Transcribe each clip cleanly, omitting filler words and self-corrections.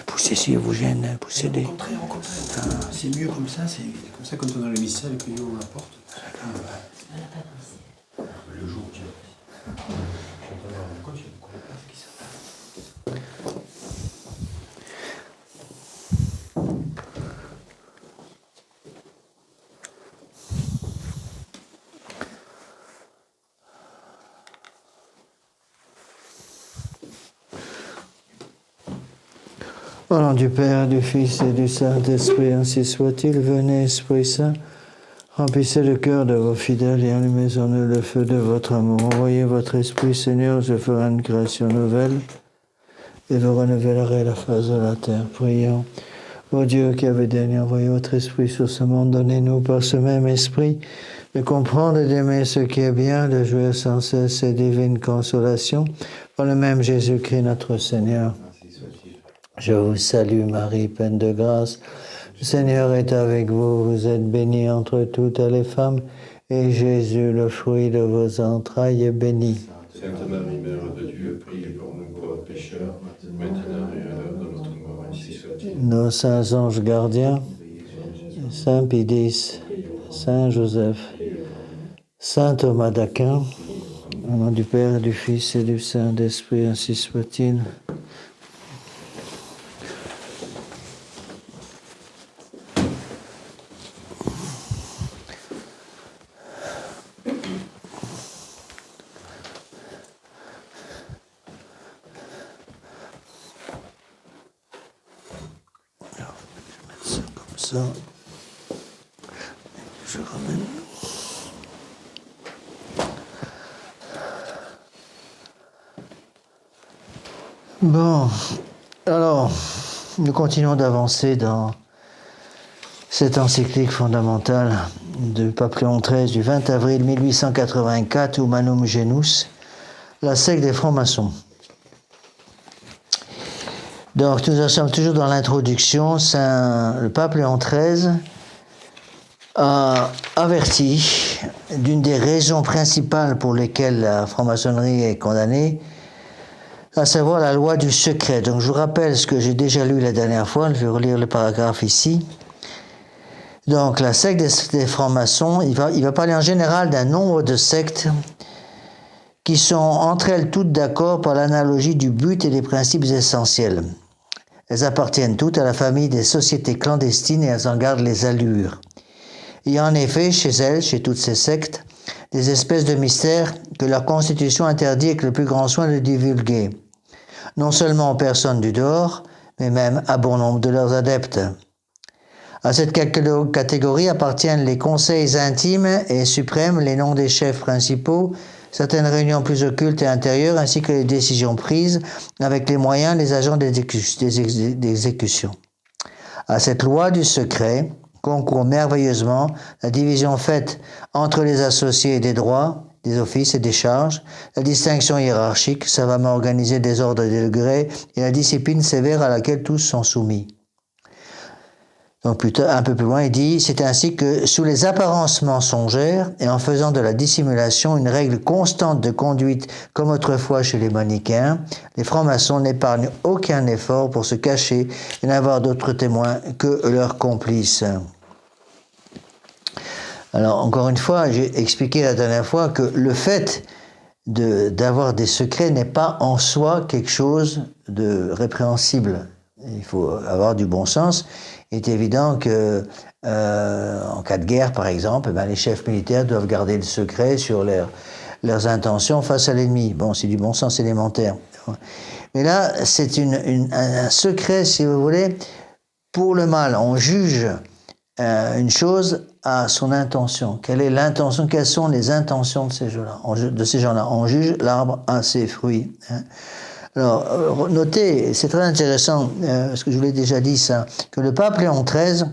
Poussez si vous gêne, poussez les. Au contraire. C'est mieux comme ça, quand on a le missel et puis on la porte. Le jour, tiens. Au nom du Père, du Fils et du Saint-Esprit, ainsi soit-il. Venez, Esprit Saint, remplissez le cœur de vos fidèles et allumez en eux le feu de votre amour. Envoyez votre Esprit, Seigneur, je ferai une création nouvelle et vous renouvellerez la face de la terre. Prions. Ô Dieu qui avez daigné envoyer votre Esprit sur ce monde, donnez-nous par ce même Esprit de comprendre et d'aimer ce qui est bien, de jouir sans cesse ces divines consolations. Par le même Jésus-Christ, notre Seigneur. Je vous salue Marie, pleine de grâce. Le Seigneur est avec vous. Vous êtes bénie entre toutes les femmes, et Jésus, le fruit de vos entrailles, est béni. Sainte Marie, Mère de Dieu, priez pour nous pauvres pécheurs, maintenant et à l'heure de notre mort, ainsi soit-il. Nos saints anges gardiens, Saint Pidis, Saint Joseph, Saint Thomas d'Aquin, au nom du Père, du Fils et du Saint-Esprit, ainsi soit-il. Ça, je ramène. Bon, alors, nous continuons d'avancer dans cette encyclique fondamentale du pape Léon XIII du 20 avril 1884, Humanum Genus, la secte des francs-maçons. Donc, nous en sommes toujours dans l'introduction. Le pape Léon XIII a averti d'une des raisons principales pour lesquelles la franc-maçonnerie est condamnée, à savoir la loi du secret. Donc, je vous rappelle ce que j'ai déjà lu la dernière fois. Je vais relire le paragraphe ici. Donc, la secte des francs-maçons, il va parler en général d'un nombre de sectes qui sont entre elles toutes d'accord par l'analogie du but et des principes essentiels. Elles appartiennent toutes à la famille des sociétés clandestines et elles en gardent les allures. Il y a en effet chez elles, chez toutes ces sectes, des espèces de mystères que leur constitution interdit avec le plus grand soin de divulguer, non seulement aux personnes du dehors, mais même à bon nombre de leurs adeptes. À cette catégorie appartiennent les conseils intimes et suprêmes, les noms des chefs principaux, certaines réunions plus occultes et intérieures, ainsi que les décisions prises avec les moyens des agents d'exécution. À cette loi du secret concourt merveilleusement la division faite entre les associés des droits, des offices et des charges, la distinction hiérarchique, savamment organisée des ordres et des degrés, et la discipline sévère à laquelle tous sont soumis. Donc un peu plus loin, il dit « C'est ainsi que, sous les apparences mensongères et en faisant de la dissimulation une règle constante de conduite comme autrefois chez les manichéens, les francs-maçons n'épargnent aucun effort pour se cacher et n'avoir d'autres témoins que leurs complices. » Alors, encore une fois, j'ai expliqué la dernière fois que le fait d'avoir des secrets n'est pas en soi quelque chose de répréhensible. Il faut avoir du bon sens. Il est évident que en cas de guerre, par exemple, les chefs militaires doivent garder le secret sur leurs intentions face à l'ennemi. Bon, c'est du bon sens élémentaire. Mais là, c'est un secret, si vous voulez, pour le mal. On juge une chose à son intention. Quelle est l'intention? Quelles sont les intentions de ces gens-là? On juge l'arbre à ses fruits. Alors, notez, c'est très intéressant, parce que je vous l'ai déjà dit ça, que le pape Léon XIII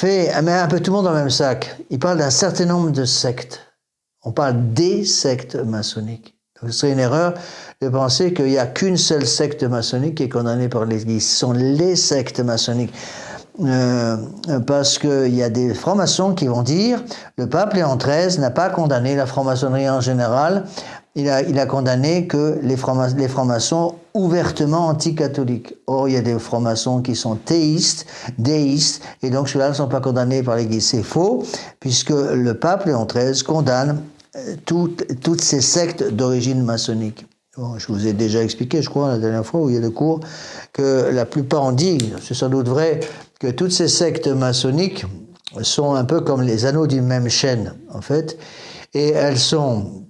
met un peu tout le monde dans le même sac. Il parle d'un certain nombre de sectes. On parle des sectes maçonniques. Donc, ce serait une erreur de penser qu'il n'y a qu'une seule secte maçonnique qui est condamnée par l'Église. Ce sont les sectes maçonniques. Parce qu'il y a des francs-maçons qui vont dire le pape Léon XIII n'a pas condamné la franc-maçonnerie en général, il a condamné que les francs-maçons ouvertement anticatholiques. Or, il y a des francs-maçons qui sont théistes, déistes, et donc ceux-là ne sont pas condamnés par l'Église. C'est faux, puisque le pape Léon XIII condamne toutes ces sectes d'origine maçonnique. Bon, je vous ai déjà expliqué, je crois, la dernière fois où il y a des cours, que la plupart ont dit, c'est sans doute vrai, que toutes ces sectes maçonniques sont un peu comme les anneaux d'une même chaîne, en fait, et elles sont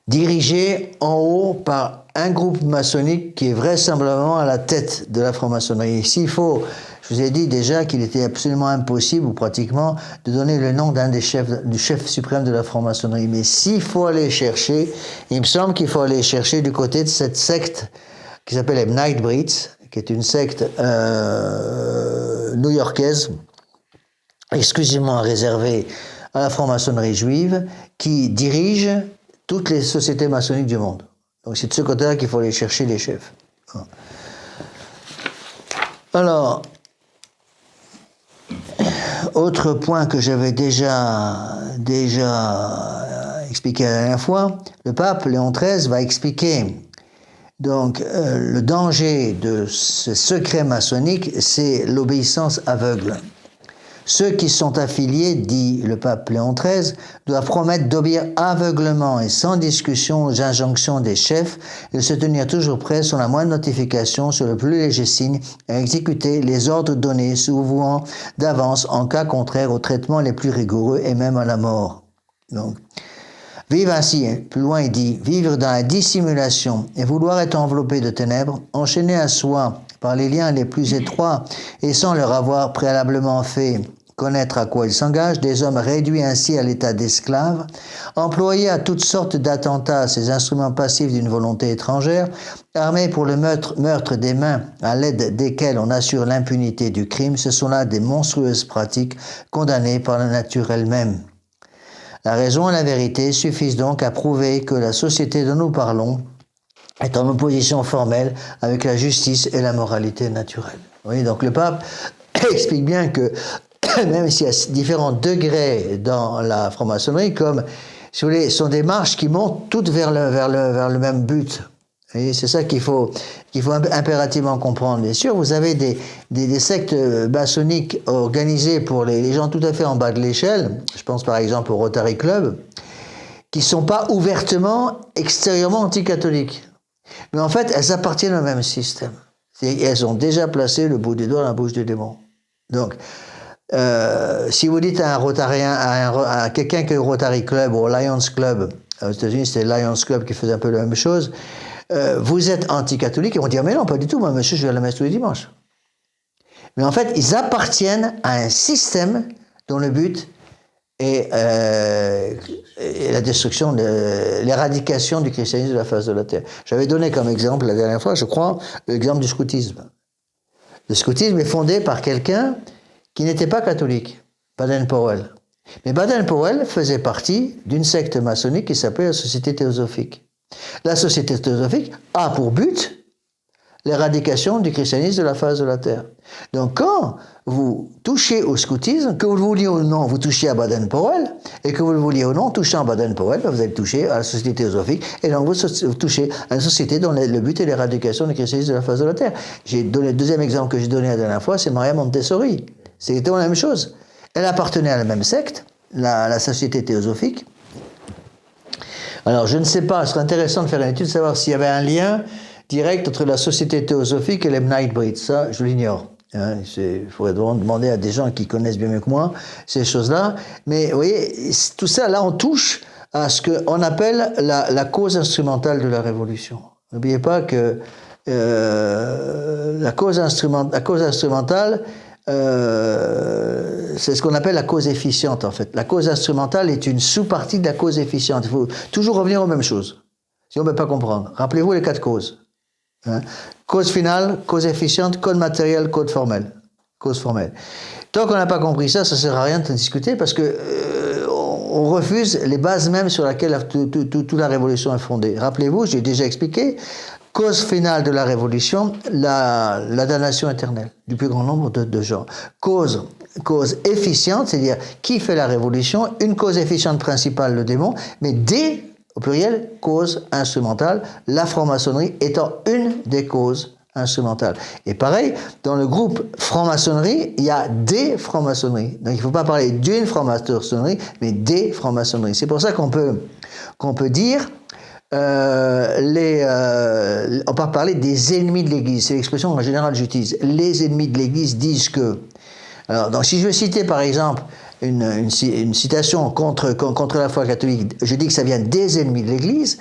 dirigées en haut par un groupe maçonnique qui est vraisemblablement à la tête de la franc-maçonnerie. S'il faut, je vous ai dit déjà qu'il était absolument impossible, ou pratiquement, de donner le nom d'un des chefs, du chef suprême de la franc-maçonnerie. Mais s'il faut aller chercher, il me semble qu'il faut aller chercher du côté de cette secte qui s'appelle les Knightbrides, qui est une secte new-yorkaise, exclusivement réservée à la franc-maçonnerie juive, qui dirige toutes les sociétés maçonniques du monde. Donc c'est de ce côté-là qu'il faut aller chercher les chefs. Alors, autre point que j'avais déjà expliqué la dernière fois, le pape Léon XIII va expliquer donc le danger de ce secret maçonnique, c'est l'obéissance aveugle. Ceux qui sont affiliés, dit le pape Léon XIII, doivent promettre d'obéir aveuglement et sans discussion aux injonctions des chefs et de se tenir toujours prêts sur la moindre notification, sur le plus léger signe, à exécuter les ordres donnés, se vouant d'avance en cas contraire aux traitements les plus rigoureux et même à la mort. Donc, vivre ainsi, plus loin il dit, vivre dans la dissimulation et vouloir être enveloppé de ténèbres, enchaîné à soi par les liens les plus étroits et sans leur avoir préalablement fait connaître à quoi ils s'engagent, des hommes réduits ainsi à l'état d'esclaves, employés à toutes sortes d'attentats, ces instruments passifs d'une volonté étrangère, armés pour le meurtre des mains à l'aide desquelles on assure l'impunité du crime, ce sont là des monstrueuses pratiques condamnées par la nature elle-même. La raison et la vérité suffisent donc à prouver que la société dont nous parlons est en opposition formelle avec la justice et la moralité naturelle. Vous voyez, donc le pape explique bien que même s'il y a différents degrés dans la franc-maçonnerie, comme si vous voulez, sont des marches qui montent toutes vers le même but. Et c'est ça qu'il faut impérativement comprendre. Bien sûr, vous avez des sectes maçonniques organisées pour les gens tout à fait en bas de l'échelle. Je pense par exemple au Rotary Club, qui ne sont pas ouvertement, extérieurement anticatholiques. Mais en fait, elles appartiennent au même système. Elles ont déjà placé le bout du doigt dans la bouche du démon. Donc, si vous dites à un Rotarien, à quelqu'un qui est au Rotary Club ou au Lions Club, aux États-Unis c'était le Lions Club qui faisait un peu la même chose, vous êtes anticatholique, ils vont dire mais non, pas du tout, moi monsieur, je vais à la messe tous les dimanches. Mais en fait, ils appartiennent à un système dont le but est la destruction, l'éradication du christianisme de la face de la terre. J'avais donné comme exemple la dernière fois, je crois, l'exemple du scoutisme. Le scoutisme est fondé par quelqu'un qui n'était pas catholique, Baden-Powell. Mais Baden-Powell faisait partie d'une secte maçonnique qui s'appelait la Société théosophique. La Société théosophique a pour but l'éradication du christianisme de la face de la terre. Donc quand vous touchez au scoutisme, que vous le vouliez ou non, vous touchez à Baden-Powell, et que vous le vouliez ou non, touchant à Baden-Powell, vous allez toucher à la Société théosophique, et donc vous touchez à une société dont le but est l'éradication du christianisme de la face de la terre. J'ai donné le deuxième exemple que j'ai donné la dernière fois, c'est Maria Montessori. C'est exactement la même chose. Elle appartenait à la même secte, la Société théosophique. Alors, je ne sais pas, ce serait intéressant de faire une étude, de savoir s'il y avait un lien direct entre la Société théosophique et les Knightbrides. Ça, je l'ignore. Il faudrait demander à des gens qui connaissent bien mieux que moi ces choses-là. Mais vous voyez, tout ça, là, on touche à ce qu'on appelle la cause instrumentale de la Révolution. N'oubliez pas que la cause instrumentale, c'est ce qu'on appelle la cause efficiente, en fait. La cause instrumentale est une sous-partie de la cause efficiente. Il faut toujours revenir aux mêmes choses. Si on ne peut pas comprendre. Rappelez-vous les 4 causes. Cause finale, cause efficiente, cause matérielle, cause formelle. cause formelle. Tant qu'on n'a pas compris ça, ça ne sert à rien de discuter parce que on refuse les bases mêmes sur lesquelles toute la révolution est fondée. Rappelez-vous, j'ai déjà expliqué, cause finale de la révolution, la damnation éternelle du plus grand nombre de gens. Cause efficiente, c'est-à-dire qui fait la révolution, une cause efficiente principale, le démon, mais des, au pluriel, cause instrumentale, la franc-maçonnerie étant une des causes instrumentales. Et pareil, dans le groupe franc-maçonnerie, il y a des francs-maçonneries. Donc il ne faut pas parler d'une franc-maçonnerie, mais des francs-maçonneries. C'est pour ça qu'on peut dire on peut parler des ennemis de l'Église. C'est l'expression en général j'utilise. Les ennemis de l'Église disent que... Alors, donc, si je veux citer par exemple une citation contre la foi catholique, je dis que ça vient des ennemis de l'Église.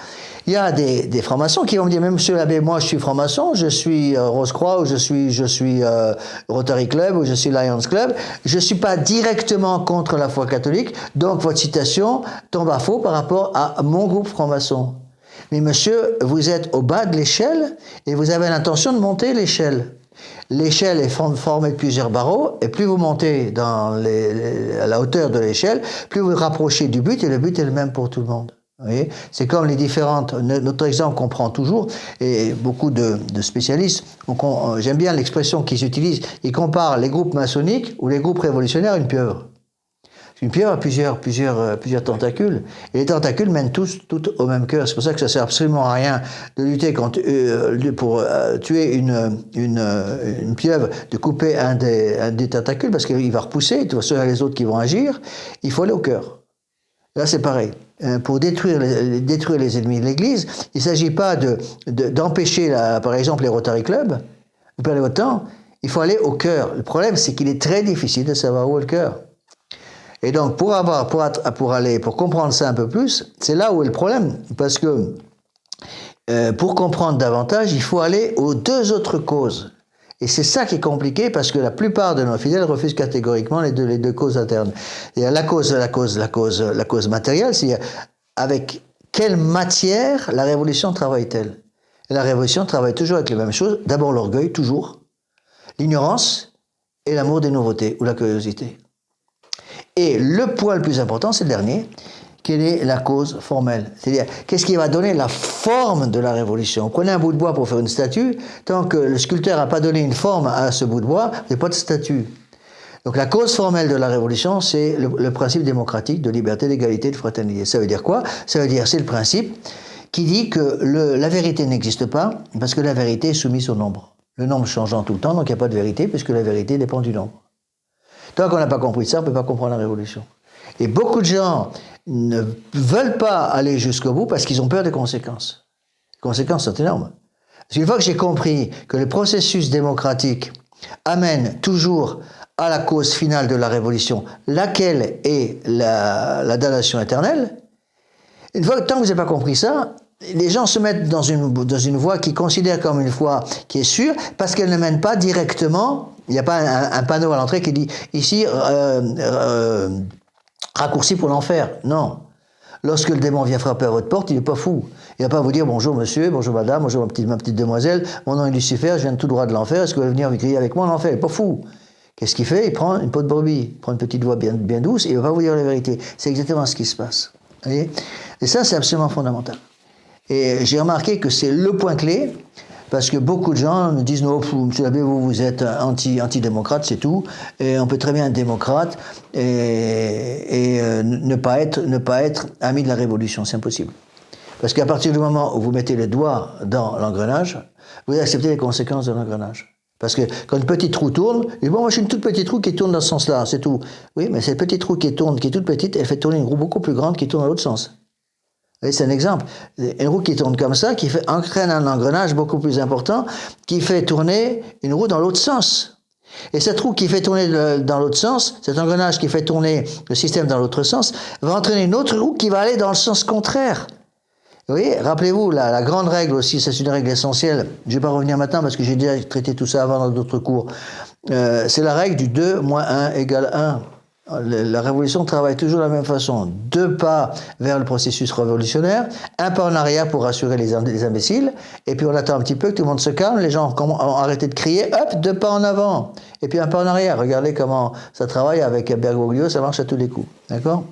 Il y a des francs-maçons qui vont me dire, même monsieur l'abbé, moi je suis franc-maçon, je suis Rose-Croix, ou je suis Rotary Club, ou je suis Lions Club, je ne suis pas directement contre la foi catholique, donc votre citation tombe à faux par rapport à mon groupe franc-maçon. Mais monsieur, vous êtes au bas de l'échelle et vous avez l'intention de monter l'échelle. L'échelle est formée de plusieurs barreaux et plus vous montez à la hauteur de l'échelle, plus vous vous rapprochez du but et le but est le même pour tout le monde. Vous voyez, c'est comme les différentes... Notre exemple qu'on prend toujours, et beaucoup de spécialistes, j'aime bien l'expression qu'ils utilisent, ils comparent les groupes maçonniques ou les groupes révolutionnaires à une pieuvre. Une pieuvre a plusieurs tentacules, et les tentacules mènent tous au même cœur. C'est pour ça que ça sert absolument à rien de lutter pour tuer une pieuvre, de couper un des tentacules, parce qu'il va repousser, il y a les autres qui vont agir. Il faut aller au cœur. Là, c'est pareil. Pour détruire les ennemis de l'Église, il ne s'agit pas d'empêcher, par exemple, les Rotary Club. Vous perdez votre temps. Il faut aller au cœur. Le problème, c'est qu'il est très difficile de savoir où est le cœur. Et donc, pour comprendre ça un peu plus, c'est là où est le problème. Parce que pour comprendre davantage, il faut aller aux deux autres causes. Et c'est ça qui est compliqué parce que la plupart de nos fidèles refusent catégoriquement les deux causes internes. Il y a la cause matérielle, c'est-à-dire avec quelle matière la révolution travaille-t-elle? Et la révolution travaille toujours avec les mêmes choses. D'abord l'orgueil, toujours. L'ignorance et l'amour des nouveautés ou la curiosité. Et le point le plus important, c'est le dernier. Quelle est la cause formelle? C'est-à-dire, qu'est-ce qui va donner la forme de la révolution? Vous prenez un bout de bois pour faire une statue, tant que le sculpteur n'a pas donné une forme à ce bout de bois, il n'y a pas de statue. Donc la cause formelle de la révolution, c'est le principe démocratique de liberté, d'égalité, de fraternité. Ça veut dire quoi? Ça veut dire, c'est le principe qui dit que la vérité n'existe pas, parce que la vérité est soumise au nombre. Le nombre changeant tout le temps, donc il n'y a pas de vérité, puisque la vérité dépend du nombre. Tant qu'on n'a pas compris ça, on ne peut pas comprendre la révolution. Et beaucoup de gens ne veulent pas aller jusqu'au bout parce qu'ils ont peur des conséquences. Les conséquences sont énormes. Parce qu'une fois que j'ai compris que le processus démocratique amène toujours à la cause finale de la révolution, laquelle est la damnation éternelle, tant que vous n'avez pas compris ça, les gens se mettent dans une voie qu'ils considèrent comme une voie qui est sûre parce qu'elle ne mène pas directement. Il n'y a pas un panneau à l'entrée qui dit ici raccourci pour l'enfer. Non. Lorsque le démon vient frapper à votre porte, il n'est pas fou. Il ne va pas vous dire bonjour monsieur, bonjour madame, bonjour ma petite demoiselle, mon nom est Lucifer, je viens tout droit de l'enfer, est-ce que vous voulez venir crier avec moi en enfer? Il n'est pas fou. Qu'est-ce qu'il fait? Il prend une peau de brebis, il prend une petite voix bien douce et il ne va pas vous dire la vérité. C'est exactement ce qui se passe. Vous voyez? Et ça, c'est absolument fondamental. Et j'ai remarqué que c'est le point clé, parce que beaucoup de gens me disent « Non, monsieur l'abbé, vous êtes anti-démocrate, c'est tout. Et on peut très bien être démocrate et ne pas être ami de la révolution, c'est impossible. » Parce qu'à partir du moment où vous mettez le doigt dans l'engrenage, vous acceptez les conséquences de l'engrenage. Parce que quand une petite roue tourne, et bon, moi je suis une toute petite roue qui tourne dans ce sens-là, c'est tout. Oui, mais cette petite roue qui tourne, qui est toute petite, elle fait tourner une roue beaucoup plus grande qui tourne dans l'autre sens. C'est un exemple. Une roue qui tourne comme ça, qui entraîne un engrenage beaucoup plus important, qui fait tourner une roue dans l'autre sens. Et cette roue qui fait tourner dans l'autre sens, cet engrenage qui fait tourner le système dans l'autre sens, va entraîner une autre roue qui va aller dans le sens contraire. Vous voyez, rappelez-vous, la grande règle aussi, c'est une règle essentielle. Je ne vais pas revenir maintenant parce que j'ai déjà traité tout ça avant dans d'autres cours. C'est la règle du 2 moins 1 égale 1. La révolution travaille toujours de la même façon. 2 pas vers le processus révolutionnaire, 1 pas en arrière pour rassurer les imbéciles, et puis on attend un petit peu que tout le monde se calme, les gens ont arrêté de crier, hop, 2 pas en avant, et puis 1 pas en arrière. Regardez comment ça travaille avec Bergoglio, ça marche à tous les coups. D'accord ?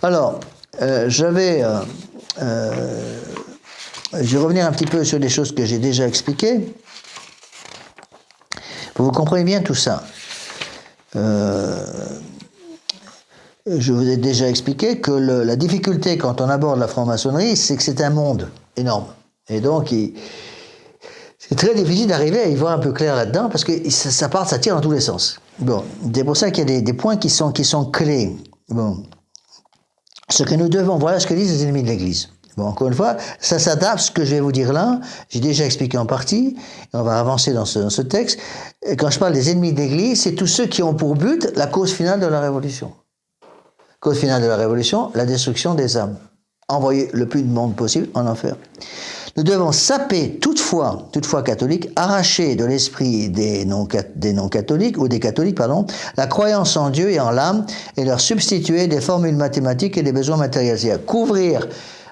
Alors, je vais revenir un petit peu sur des choses que j'ai déjà expliquées. Vous comprenez bien tout ça. Je vous ai déjà expliqué que la difficulté quand on aborde la franc-maçonnerie, c'est que c'est un monde énorme. Et donc, c'est très difficile d'arriver à y voir un peu clair là-dedans, parce que ça tire dans tous les sens. Bon, c'est pour ça qu'il y a des points qui sont clés. Bon. Ce que nous devons, voilà ce que disent les ennemis de l'Église. Bon, encore une fois, ça s'adapte à ce que je vais vous dire là. J'ai déjà expliqué en partie, et on va avancer dans ce texte. Et quand je parle des ennemis de l'Église, c'est tous ceux qui ont pour but la cause finale de la Révolution. Cause finale de la Révolution, la destruction des âmes. Envoyer le plus de monde possible en enfer. Nous devons saper toute foi catholique, arracher de l'esprit des non-catholiques, ou des catholiques, pardon, la croyance en Dieu et en l'âme, et leur substituer des formules mathématiques et des besoins matériels. C'est-à-dire couvrir,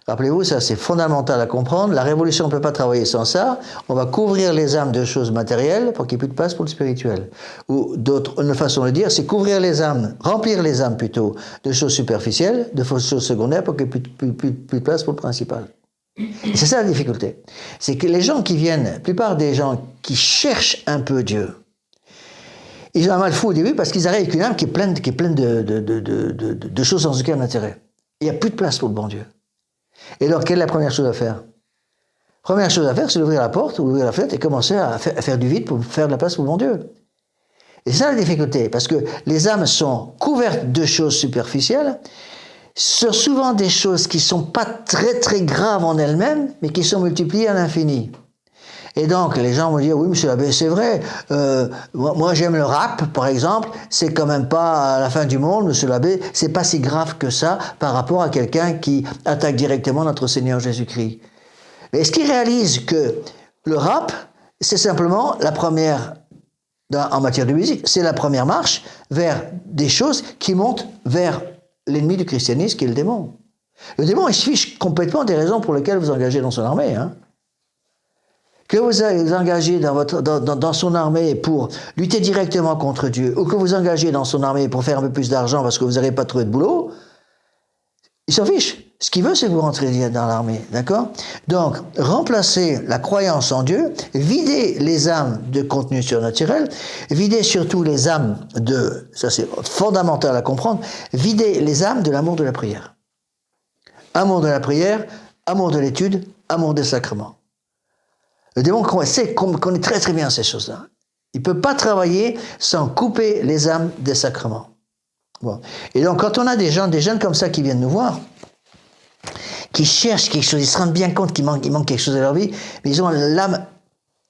rappelez-vous, ça c'est fondamental à comprendre, la Révolution ne peut pas travailler sans ça, on va couvrir les âmes de choses matérielles pour qu'il n'y ait plus de place pour le spirituel. Ou une façon de le dire, c'est couvrir les âmes, remplir les âmes plutôt, de choses superficielles, de choses secondaires pour qu'il n'y ait plus de place pour le principal. Et c'est ça la difficulté. C'est que les gens qui viennent, la plupart des gens qui cherchent un peu Dieu, ils ont un mal fou au début parce qu'ils arrivent avec une âme qui est pleine de choses sans aucun intérêt. Il n'y a plus de place pour le bon Dieu. Et alors, quelle est la première chose à faire ? Première chose à faire, c'est d'ouvrir la porte ou d'ouvrir la fenêtre et commencer à faire du vide pour faire de la place pour le bon Dieu. Et c'est ça la difficulté, parce que les âmes sont couvertes de choses superficielles, sur souvent des choses qui ne sont pas très très graves en elles-mêmes, mais qui sont multipliées à l'infini. Et donc, les gens vont dire, oui, monsieur l'abbé, c'est vrai, moi j'aime le rap, par exemple, c'est quand même pas la fin du monde, monsieur l'abbé, c'est pas si grave que ça par rapport à quelqu'un qui attaque directement notre Seigneur Jésus-Christ. Mais est-ce qu'il réalise que le rap, c'est simplement la première, en matière de musique, c'est la première marche vers des choses qui montent vers l'ennemi du christianisme, qui est le démon. Le démon, il se fiche complètement des raisons pour lesquelles vous engagez dans son armée. Hein. Que vous engagez dans son armée pour lutter directement contre Dieu, ou que vous engagez dans son armée pour faire un peu plus d'argent parce que vous n'avez pas trouvé de boulot, il s'en fiche. Ce qu'il veut, c'est que vous rentrez dans l'armée. D'accord ? Donc, remplacer la croyance en Dieu, vider les âmes de contenu surnaturel, vider surtout les âmes ça c'est fondamental à comprendre, vider les âmes de l'amour de la prière. Amour de la prière, amour de l'étude, amour des sacrements. Le démon connaît très très bien ces choses-là. Il ne peut pas travailler sans couper les âmes des sacrements. Bon. Et donc, quand on a des jeunes comme ça qui viennent nous voir, qui cherchent quelque chose, ils se rendent bien compte qu'il manque quelque chose à leur vie, mais ils ont l'âme,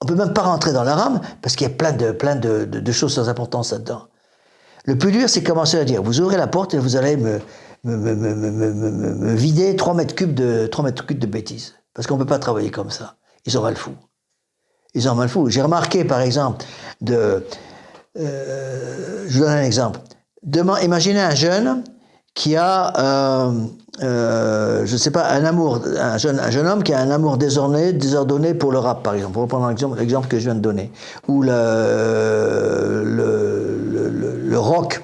on ne peut même pas rentrer dans leur âme, parce qu'il y a plein de choses sans importance là-dedans. Le plus dur, c'est commencer à dire, vous ouvrez la porte et vous allez me vider 3 mètres cubes de bêtises. Parce qu'on ne peut pas travailler comme ça. Ils ont mal fou. J'ai remarqué, par exemple, je vous donne un exemple. Imaginez un jeune qui a, je ne sais pas, un jeune homme qui a un amour désordonné pour le rap, par exemple. Pour reprendre l'exemple que je viens de donner. Ou le rock.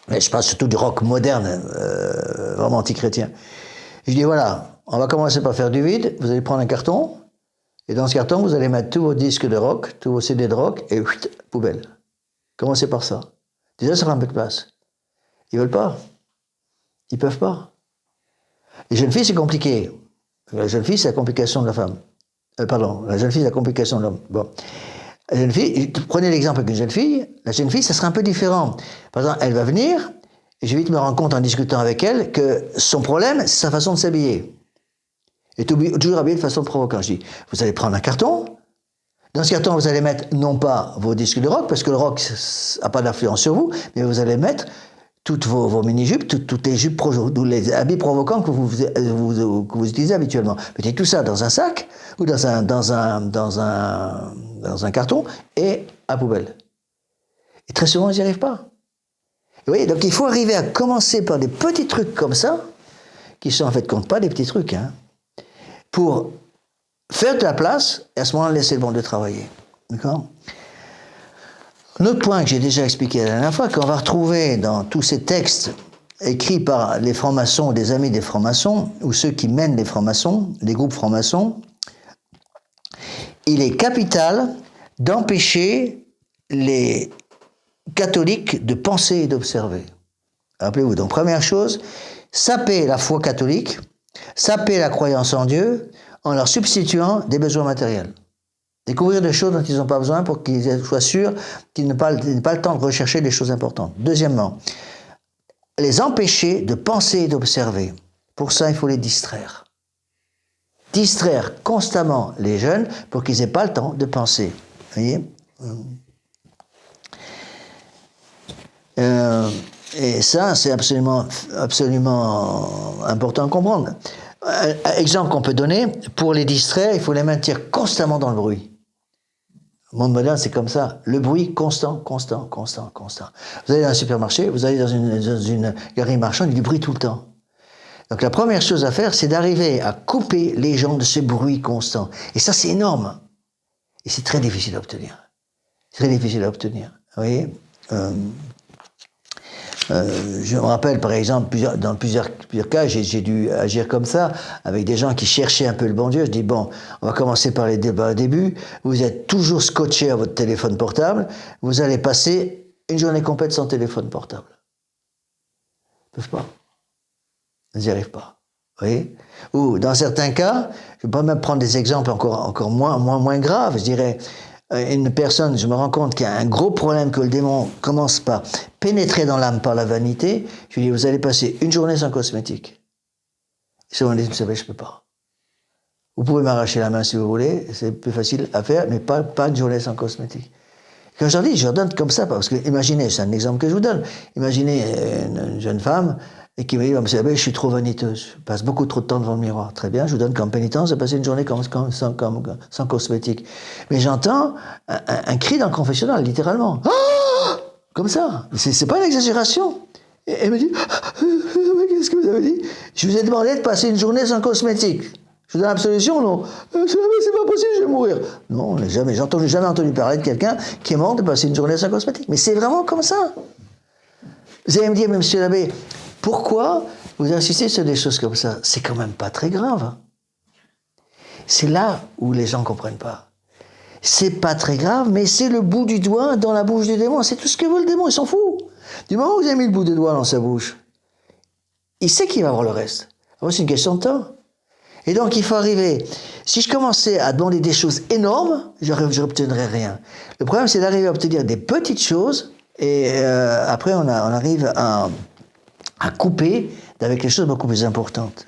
Mais je parle surtout du rock moderne, vraiment anti-chrétien. Je dis, voilà, on va commencer par faire du vide. Vous allez prendre un carton. Et dans ce carton, vous allez mettre tous vos disques de rock, tous vos CD de rock, et poubelle. Commencez par ça. Déjà, ça fera un peu de place. Ils veulent pas. Ils peuvent pas. Les jeunes filles, c'est compliqué. La jeune fille, c'est la complication de la femme. La jeune fille, c'est la complication de l'homme. Bon. La jeune fille, prenez l'exemple avec une jeune fille. La jeune fille, ça sera un peu différent. Par exemple, elle va venir, et je vais vite me rendre compte en discutant avec elle que son problème, c'est sa façon de s'habiller. Et toujours habillé de façon provocante. Je dis, vous allez prendre un carton. Dans ce carton, vous allez mettre non pas vos disques de rock, parce que le rock n'a pas d'influence sur vous, mais vous allez mettre toutes vos mini-jupes, toutes les jupes, les habits provocants que vous utilisez habituellement. Mettez tout ça dans un sac ou dans un carton et à poubelle. Et très souvent, ils n'y arrivent pas. Vous voyez, donc il faut arriver à commencer par des petits trucs comme ça, qui sont en fait compte pas des petits trucs, hein, pour faire de la place et à ce moment-là laisser le bon Dieu travailler. D'accord ? Un autre point que j'ai déjà expliqué la dernière fois, qu'on va retrouver dans tous ces textes écrits par les francs-maçons, des amis des francs-maçons, ou ceux qui mènent les francs-maçons, les groupes francs-maçons, il est capital d'empêcher les catholiques de penser et d'observer. Rappelez-vous, donc première chose, saper la foi catholique, saper la croyance en Dieu, en leur substituant des besoins matériels. Découvrir des choses dont ils n'ont pas besoin pour qu'ils soient sûrs qu'ils n'ont pas le temps de rechercher des choses importantes. Deuxièmement, les empêcher de penser et d'observer. Pour ça, il faut les distraire. Distraire constamment les jeunes pour qu'ils n'aient pas le temps de penser. Vous voyez ? Et ça, c'est absolument important à comprendre. Exemple qu'on peut donner, pour les distraire, il faut les maintenir constamment dans le bruit. Le monde moderne, c'est comme ça. Le bruit constant. Vous allez dans un supermarché, vous allez dans une galerie marchande, il y a du bruit tout le temps. Donc la première chose à faire, c'est d'arriver à couper les gens de ce bruit constant. Et ça, c'est énorme. Et c'est très difficile à obtenir. Vous voyez ? Je me rappelle, par exemple, dans plusieurs cas, j'ai dû agir comme ça, avec des gens qui cherchaient un peu le bon Dieu. Je dis, bon, on va commencer par les débats au début. Vous êtes toujours scotché à votre téléphone portable. Vous allez passer une journée complète sans téléphone portable. Ils ne peuvent pas. Ils n'y arrivent pas. Vous voyez ? Ou, dans certains cas, je ne vais pas même prendre des exemples encore moins graves, je dirais, une personne, je me rends compte qu'il y a un gros problème, que le démon commence par pénétrer dans l'âme par la vanité. Je lui dis, vous allez passer une journée sans cosmétique. Et souvent, on dit, vous savez, je ne peux pas. Vous pouvez m'arracher la main si vous voulez, c'est plus facile à faire, mais pas une journée sans cosmétique. Quand je leur dis, je leur donne comme ça, parce que imaginez, c'est un exemple que je vous donne, imaginez une jeune femme et qui me dit, monsieur l'abbé, je suis trop vaniteuse, je passe beaucoup trop de temps devant le miroir. Très bien, je vous donne comme pénitence de passer une journée sans cosmétique. Mais j'entends un cri dans le confessionnal, littéralement. Ah, comme ça, c'est pas une exagération. Et elle me dit, qu'est-ce que vous avez dit? Je vous ai demandé de passer une journée sans cosmétique. Je vous donne l'absolution, non? C'est pas possible, je vais mourir. Non, j'ai jamais entendu parler de quelqu'un qui est mort de passer une journée sans cosmétique. Mais c'est vraiment comme ça. Vous allez me dire, mais monsieur l'abbé, pourquoi vous insistez sur des choses comme ça? C'est quand même pas très grave. C'est là où les gens ne comprennent pas. C'est pas très grave, mais c'est le bout du doigt dans la bouche du démon. C'est tout ce que veut le démon, il s'en fout. Du moment où vous avez mis le bout du doigt dans sa bouche, il sait qu'il va avoir le reste. Alors c'est une question de temps. Et donc il faut arriver. Si je commençais à demander des choses énormes, je n'obtiendrais rien. Le problème, c'est d'arriver à obtenir des petites choses, et après on arrive à couper avec les choses beaucoup plus importantes.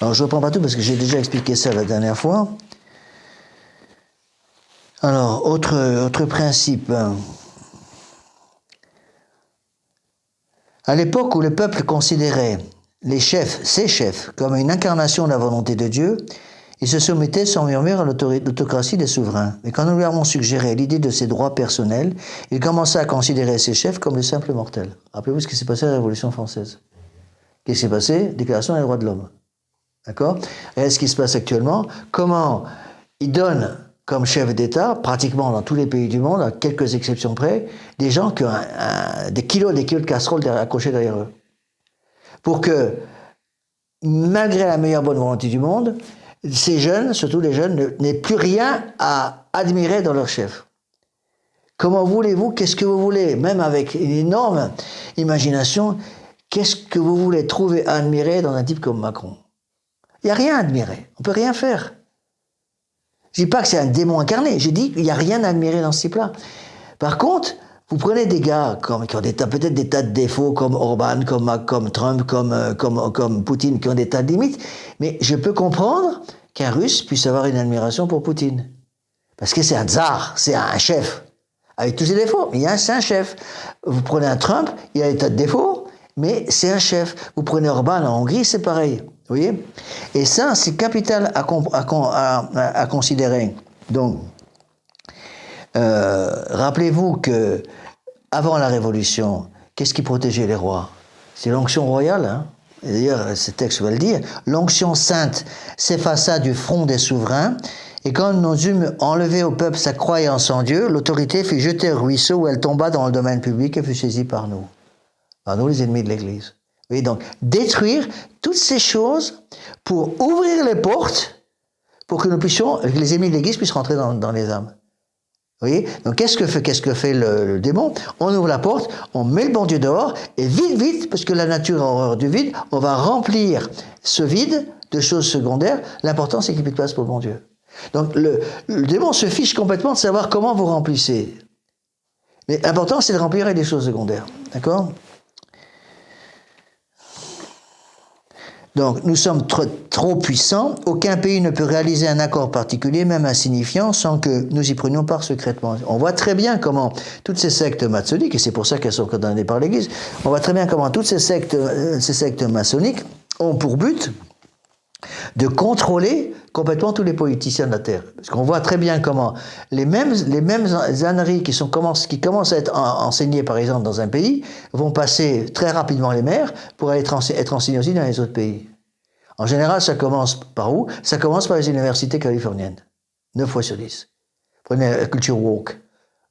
Alors je ne reprends pas tout parce que j'ai déjà expliqué ça la dernière fois. Alors, autre principe. À l'époque où le peuple considérait ses chefs, comme une incarnation de la volonté de Dieu, il se soumettait sans murmure à l'autocratie des souverains. Mais quand nous lui avons suggéré l'idée de ses droits personnels, il commença à considérer ses chefs comme de simples mortels. Rappelez-vous ce qui s'est passé à la Révolution française. Qu'est-ce qui s'est passé? Déclaration des droits de l'homme. D'accord? Et ce qui se passe actuellement, comment il donne comme chef d'État, pratiquement dans tous les pays du monde, à quelques exceptions près, des gens qui ont des kilos de casseroles accrochés derrière eux. Pour que, malgré la meilleure bonne volonté du monde, ces jeunes, surtout les jeunes, n'aient plus rien à admirer dans leur chef. Comment voulez-vous, qu'est-ce que vous voulez, même avec une énorme imagination, qu'est-ce que vous voulez trouver à admirer dans un type comme Macron? Il n'y a rien à admirer, on ne peut rien faire. Je ne dis pas que c'est un démon incarné, je dis qu'il n'y a rien à admirer dans ce type-là. Par contre, vous prenez des gars qui ont peut-être des tas de défauts, comme Orban, comme Trump, comme Poutine, qui ont des tas de limites, mais je peux comprendre qu'un Russe puisse avoir une admiration pour Poutine. Parce que c'est un tsar, c'est un chef, avec tous ses défauts, mais c'est un chef. Vous prenez un Trump, il a des tas de défauts, mais c'est un chef. Vous prenez Orban en Hongrie, c'est pareil. Vous voyez? Et ça, c'est capital à considérer. Donc, rappelez-vous que avant la Révolution, qu'est-ce qui protégeait les rois? C'est l'onction royale, hein. Et d'ailleurs, ce texte va le dire. L'onction sainte s'effaça du front des souverains, et quand nous eûmes enlevé au peuple sa croyance en Dieu, l'autorité fut jetée au ruisseau où elle tomba dans le domaine public et fut saisie par nous les ennemis de l'Église. Vous voyez, donc, détruire toutes ces choses pour ouvrir les portes pour que nous puissions, que les ennemis de l'Église puissent rentrer dans les âmes. Vous voyez? Donc, qu'est-ce que fait le démon? On ouvre la porte, on met le bon Dieu dehors, et vite, parce que la nature a horreur du vide, on va remplir ce vide de choses secondaires. L'important, c'est qu'il n'y ait plus de place pour le bon Dieu. Donc, le démon se fiche complètement de savoir comment vous remplissez. Mais l'important, c'est de remplir avec des choses secondaires. D'accord? Donc, nous sommes trop puissants. Aucun pays ne peut réaliser un accord particulier, même insignifiant, sans que nous y prenions part secrètement. On voit très bien comment toutes ces sectes maçonniques, et c'est pour ça qu'elles sont condamnées par l'Église, on voit très bien comment toutes ces sectes maçonniques ont pour but de contrôler complètement tous les politiciens de la Terre. Parce qu'on voit très bien comment les mêmes âneries qui commencent à être enseignées, par exemple, dans un pays, vont passer très rapidement les mers pour aller être enseignées aussi dans les autres pays. En général, ça commence par où? Ça commence par les universités californiennes. 9 fois sur 10. Prenez la culture woke.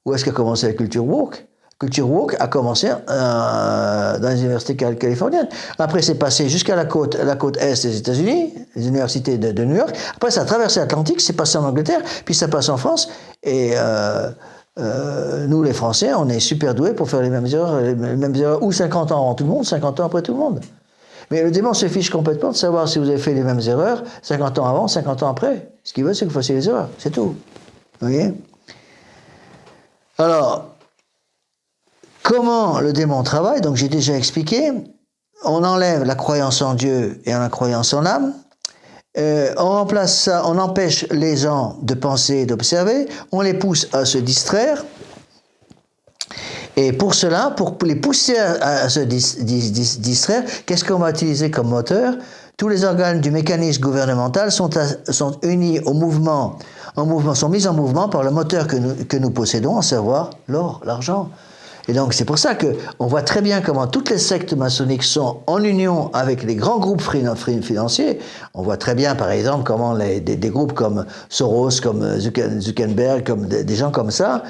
Où est-ce qu'a commencé la culture woke? La culture woke a commencé dans les universités californiennes. Après, c'est passé jusqu'à la côte est des États-Unis, les universités de New York. Après, ça a traversé l'Atlantique, c'est passé en Angleterre, puis ça passe en France. Et nous, les Français, on est super doués pour faire les mêmes erreurs, ou 50 ans avant tout le monde, 50 ans après tout le monde. Mais le démon se fiche complètement de savoir si vous avez fait les mêmes erreurs 50 ans avant, 50 ans après. Ce qu'il veut, c'est que vous fassiez les erreurs, c'est tout. Vous voyez? Alors, comment le démon travaille? Donc j'ai déjà expliqué. On enlève la croyance en Dieu et la croyance en l'âme. On remplace ça, on empêche les gens de penser et d'observer. On les pousse à se distraire. Et pour cela, pour les pousser à se distraire, qu'est-ce qu'on va utiliser comme moteur? Tous les organes du mécanisme gouvernemental sont unis au mouvement, sont mis en mouvement par le moteur que nous possédons, à savoir l'or, l'argent. Et donc c'est pour ça qu'on voit très bien comment toutes les sectes maçonniques sont en union avec les grands groupes financiers. On voit très bien par exemple comment des groupes comme Soros, comme Zuckerberg, comme des gens comme ça,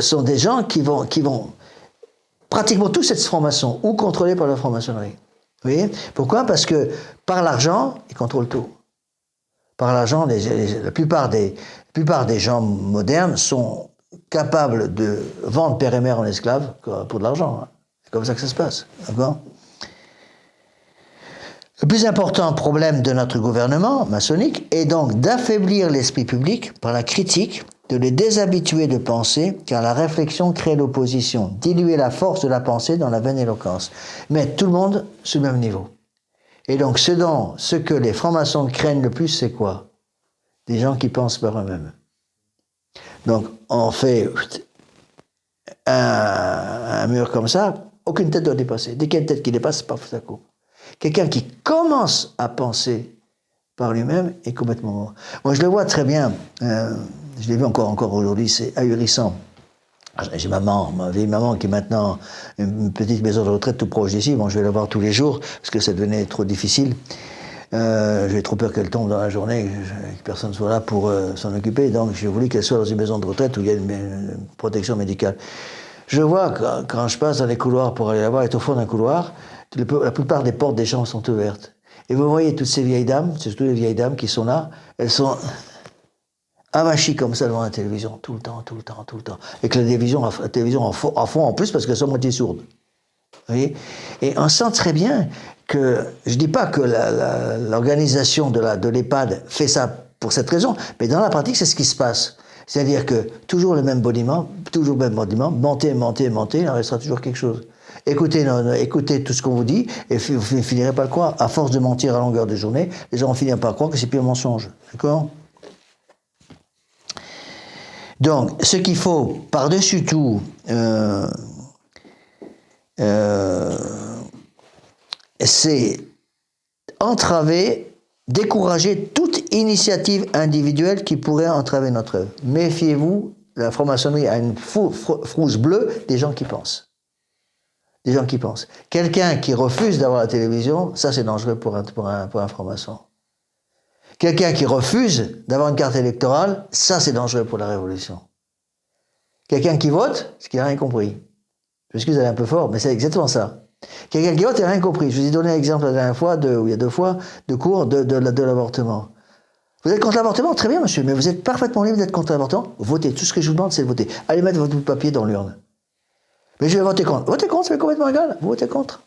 sont des gens qui vont pratiquement tous être francs-maçons ou contrôlés par la franc-maçonnerie. Vous voyez? Pourquoi? Parce que par l'argent, ils contrôlent tout. Par l'argent, la plupart des gens modernes sont capables de vendre père et mère en esclaves pour de l'argent. C'est comme ça que ça se passe. D'accord? Le plus important problème de notre gouvernement maçonnique est donc d'affaiblir l'esprit public par la critique, de les déshabituer de penser, car la réflexion crée l'opposition, diluer la force de la pensée dans la vaine éloquence, mettre tout le monde sur le même niveau. Et donc ce que les francs-maçons craignent le plus, c'est quoi? Des gens qui pensent par eux-mêmes. Donc on fait un mur comme ça, aucune tête doit dépasser. Dès qu'il y a une tête qui dépasse, paf, ça coupe. Quelqu'un qui commence à penser par lui-même est complètement mort. Moi, je le vois très bien. Je l'ai vu encore aujourd'hui, c'est ahurissant. J'ai ma vieille maman qui est maintenant une petite maison de retraite tout proche d'ici. Bon, je vais la voir tous les jours parce que ça devenait trop difficile. J'ai trop peur qu'elle tombe dans la journée, que personne ne soit là pour s'en occuper. Donc, j'ai voulu qu'elle soit dans une maison de retraite où il y a une protection médicale. Je vois, quand je passe dans les couloirs pour aller la voir, elle est au fond d'un couloir, la plupart des portes des gens sont ouvertes. Et vous voyez toutes ces vieilles dames, c'est surtout les vieilles dames qui sont là, elles sont avachies comme ça devant la télévision, tout le temps. Avec la télévision à fond en plus parce qu'elles sont moitié sourdes. Vous voyez? Et on sent très bien que, je ne dis pas que l'organisation de l'EHPAD fait ça pour cette raison, mais dans la pratique, c'est ce qui se passe. C'est-à-dire que toujours le même bâtiment, montez, il en restera toujours quelque chose. Écoutez tout ce qu'on vous dit, et vous ne finirez pas le croire. À force de mentir à longueur de journée, les gens vont finir par croire que c'est pire mensonge. D'accord? Donc, ce qu'il faut, par-dessus tout, c'est entraver, décourager toute initiative individuelle qui pourrait entraver notre œuvre. Méfiez-vous, la franc-maçonnerie a une frousse bleue des gens qui pensent. Des gens qui pensent. Quelqu'un qui refuse d'avoir la télévision, ça c'est dangereux pour un franc-maçon. Quelqu'un qui refuse d'avoir une carte électorale, ça c'est dangereux pour la révolution. Quelqu'un qui vote, c'est qu'il n'a rien compris. Je m'excuse d'aller un peu fort, mais c'est exactement ça. Quelqu'un qui vote, il n'a rien compris. Je vous ai donné un exemple la dernière fois, il y a 2 fois, de cours de l'avortement. Vous êtes contre l'avortement? Très bien, monsieur, mais vous êtes parfaitement libre d'être contre l'avortement. Votez. Tout ce que je vous demande, c'est de voter. Allez mettre votre bout de papier dans l'urne. Mais je vais voter contre. Votez contre, c'est complètement égal. Vous votez contre.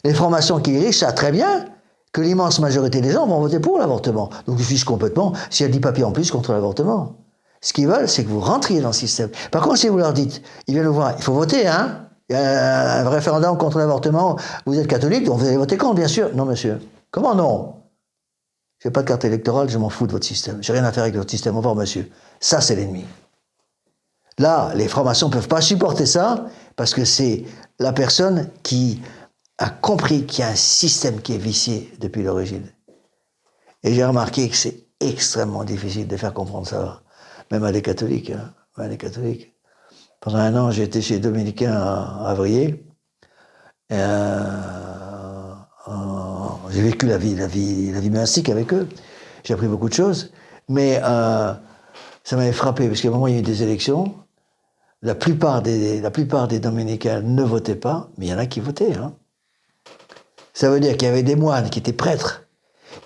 Les francs-maçons qui dirigent savent très bien que l'immense majorité des gens vont voter pour l'avortement. Donc ils fichent complètement s'il y a 10 papiers en plus contre l'avortement. Ce qu'ils veulent, c'est que vous rentriez dans le système. Par contre, si vous leur dites, ils viennent nous voir, il faut voter, hein? Il y a un référendum contre l'avortement, vous êtes catholique, donc vous allez voter contre, bien sûr. Non, monsieur. Comment non? Je n'ai pas de carte électorale, je m'en fous de votre système. J'ai rien à faire avec votre système. Au revoir, monsieur. Ça, c'est l'ennemi. Là, les francs-maçons ne peuvent pas supporter ça, parce que c'est la personne qui a compris qu'il y a un système qui est vicié depuis l'origine. Et j'ai remarqué que c'est extrêmement difficile de faire comprendre ça, même à des catholiques. Hein, à des catholiques. Pendant 1 an, j'ai été chez les Dominicains à Avrier. J'ai vécu la vie monastique avec eux. J'ai appris beaucoup de choses. Mais ça m'avait frappé, parce qu'à un moment, il y a eu des élections. La plupart des Dominicains ne votaient pas, mais il y en a qui votaient. Hein. Ça veut dire qu'il y avait des moines qui étaient prêtres,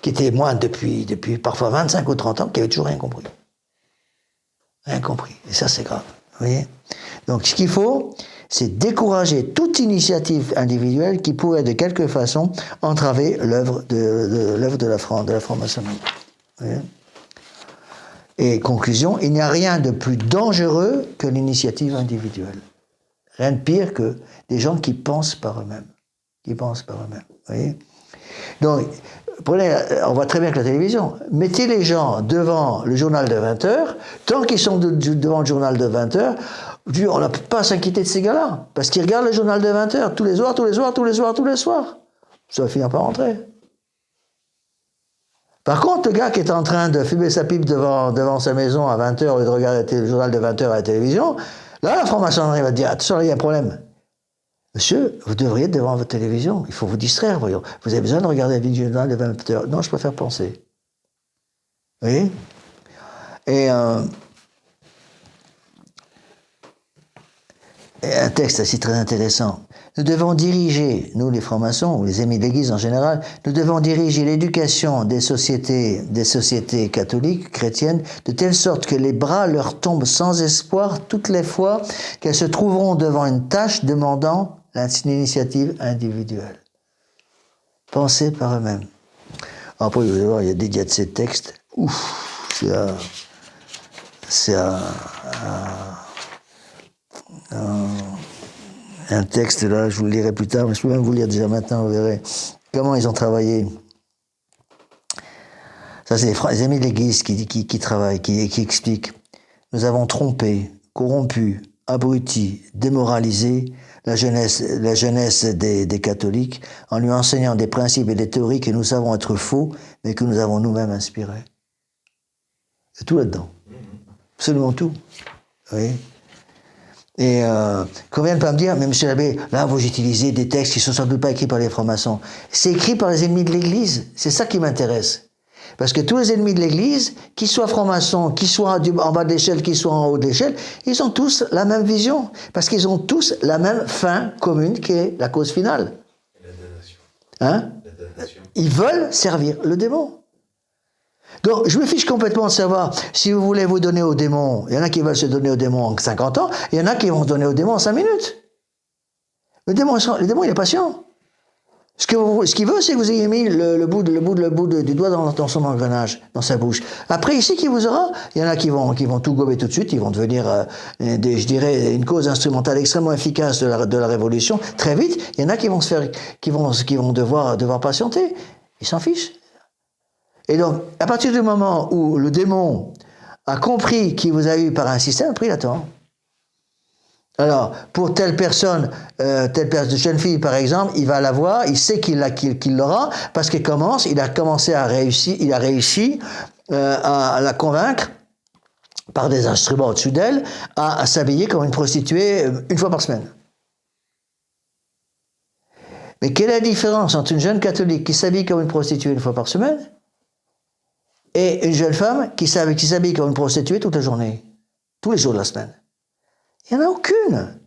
qui étaient moines depuis parfois 25 ou 30 ans, qui n'avaient toujours rien compris. Rien compris. Et ça, c'est grave. Vous voyez? Donc, ce qu'il faut, c'est décourager toute initiative individuelle qui pourrait, de quelque façon, entraver l'œuvre de la franc-maçonnerie. Vous voyez? Et conclusion, il n'y a rien de plus dangereux que l'initiative individuelle. Rien de pire que des gens qui pensent par eux-mêmes. Qui pensent par eux-mêmes. Vous voyez? Donc, on voit très bien que la télévision, mettez les gens devant le journal de 20h, tant qu'ils sont devant le journal de 20h, on n'a pas à s'inquiéter de ces gars-là, parce qu'ils regardent le journal de 20h tous les soirs. Ça va finir par rentrer. Par contre, le gars qui est en train de fumer sa pipe devant sa maison à 20h et de regarder le journal de 20h à la télévision, là, la franc-maçonnerie va te dire, attention, là, il y a un problème. Monsieur, vous devriez être devant votre télévision. Il faut vous distraire, voyons. Vous avez besoin de regarder le journal de 20h. Non, je préfère penser. Vous voyez? Et un texte aussi très intéressant. Nous devons diriger, nous les francs-maçons, ou les amis de l'Église en général, nous devons diriger l'éducation des sociétés catholiques, chrétiennes, de telle sorte que les bras leur tombent sans espoir toutes les fois qu'elles se trouveront devant une tâche demandant l'initiative individuelle. Pensez par eux-mêmes. Après, vous allez voir, il y a des diades de ces textes. Ouf, c'est un texte, là, je vous le lirai plus tard, mais je peux même vous le lire déjà maintenant, vous verrez comment ils ont travaillé. Ça, c'est les amis de l'Église qui travaillent, qui expliquent. Nous avons trompé, corrompu, abruti, démoralisé la jeunesse des catholiques en lui enseignant des principes et des théories que nous savons être faux, mais que nous avons nous-mêmes inspirés. C'est tout là-dedans. Absolument tout. Vous voyez? Et qu'on vienne pas me dire, mais monsieur l'abbé, là vous utilisez des textes qui sont sans doute pas écrits par les francs-maçons. C'est écrit par les ennemis de l'Église. C'est ça qui m'intéresse. Parce que tous les ennemis de l'Église, qu'ils soient francs-maçons, qu'ils soient en bas de l'échelle, qu'ils soient en haut de l'échelle, ils ont tous la même vision. Parce qu'ils ont tous la même fin commune qui est la cause finale. La damnation. Hein? La damnation. Ils veulent servir le démon. Donc, je me fiche complètement de savoir si vous voulez vous donner au démon. Il y en a qui veulent se donner au démon en 50 ans, il y en a qui vont se donner au démon en 5 minutes. Le démon, il est patient. Ce qu'il veut, c'est que vous ayez mis le bout du doigt dans son engrenage, dans sa bouche. Après, ici, qui vous aura, il y en a qui vont tout gober tout de suite, ils vont devenir, je dirais, une cause instrumentale extrêmement efficace de la révolution, très vite. Il y en a qui vont devoir patienter. Ils s'en fichent. Et donc, à partir du moment où le démon a compris qu'il vous a eu par un système, après il attend. Alors, pour telle jeune fille par exemple, il va la voir, il sait qu'il l'aura, parce qu'il a réussi à la convaincre, par des instruments au-dessus d'elle, à s'habiller comme une prostituée 1 fois par semaine. Mais quelle est la différence entre une jeune catholique qui s'habille comme une prostituée une fois par semaine et une jeune femme qui s'habille comme une prostituée toute la journée, tous les jours de la semaine? Il n'y en a aucune.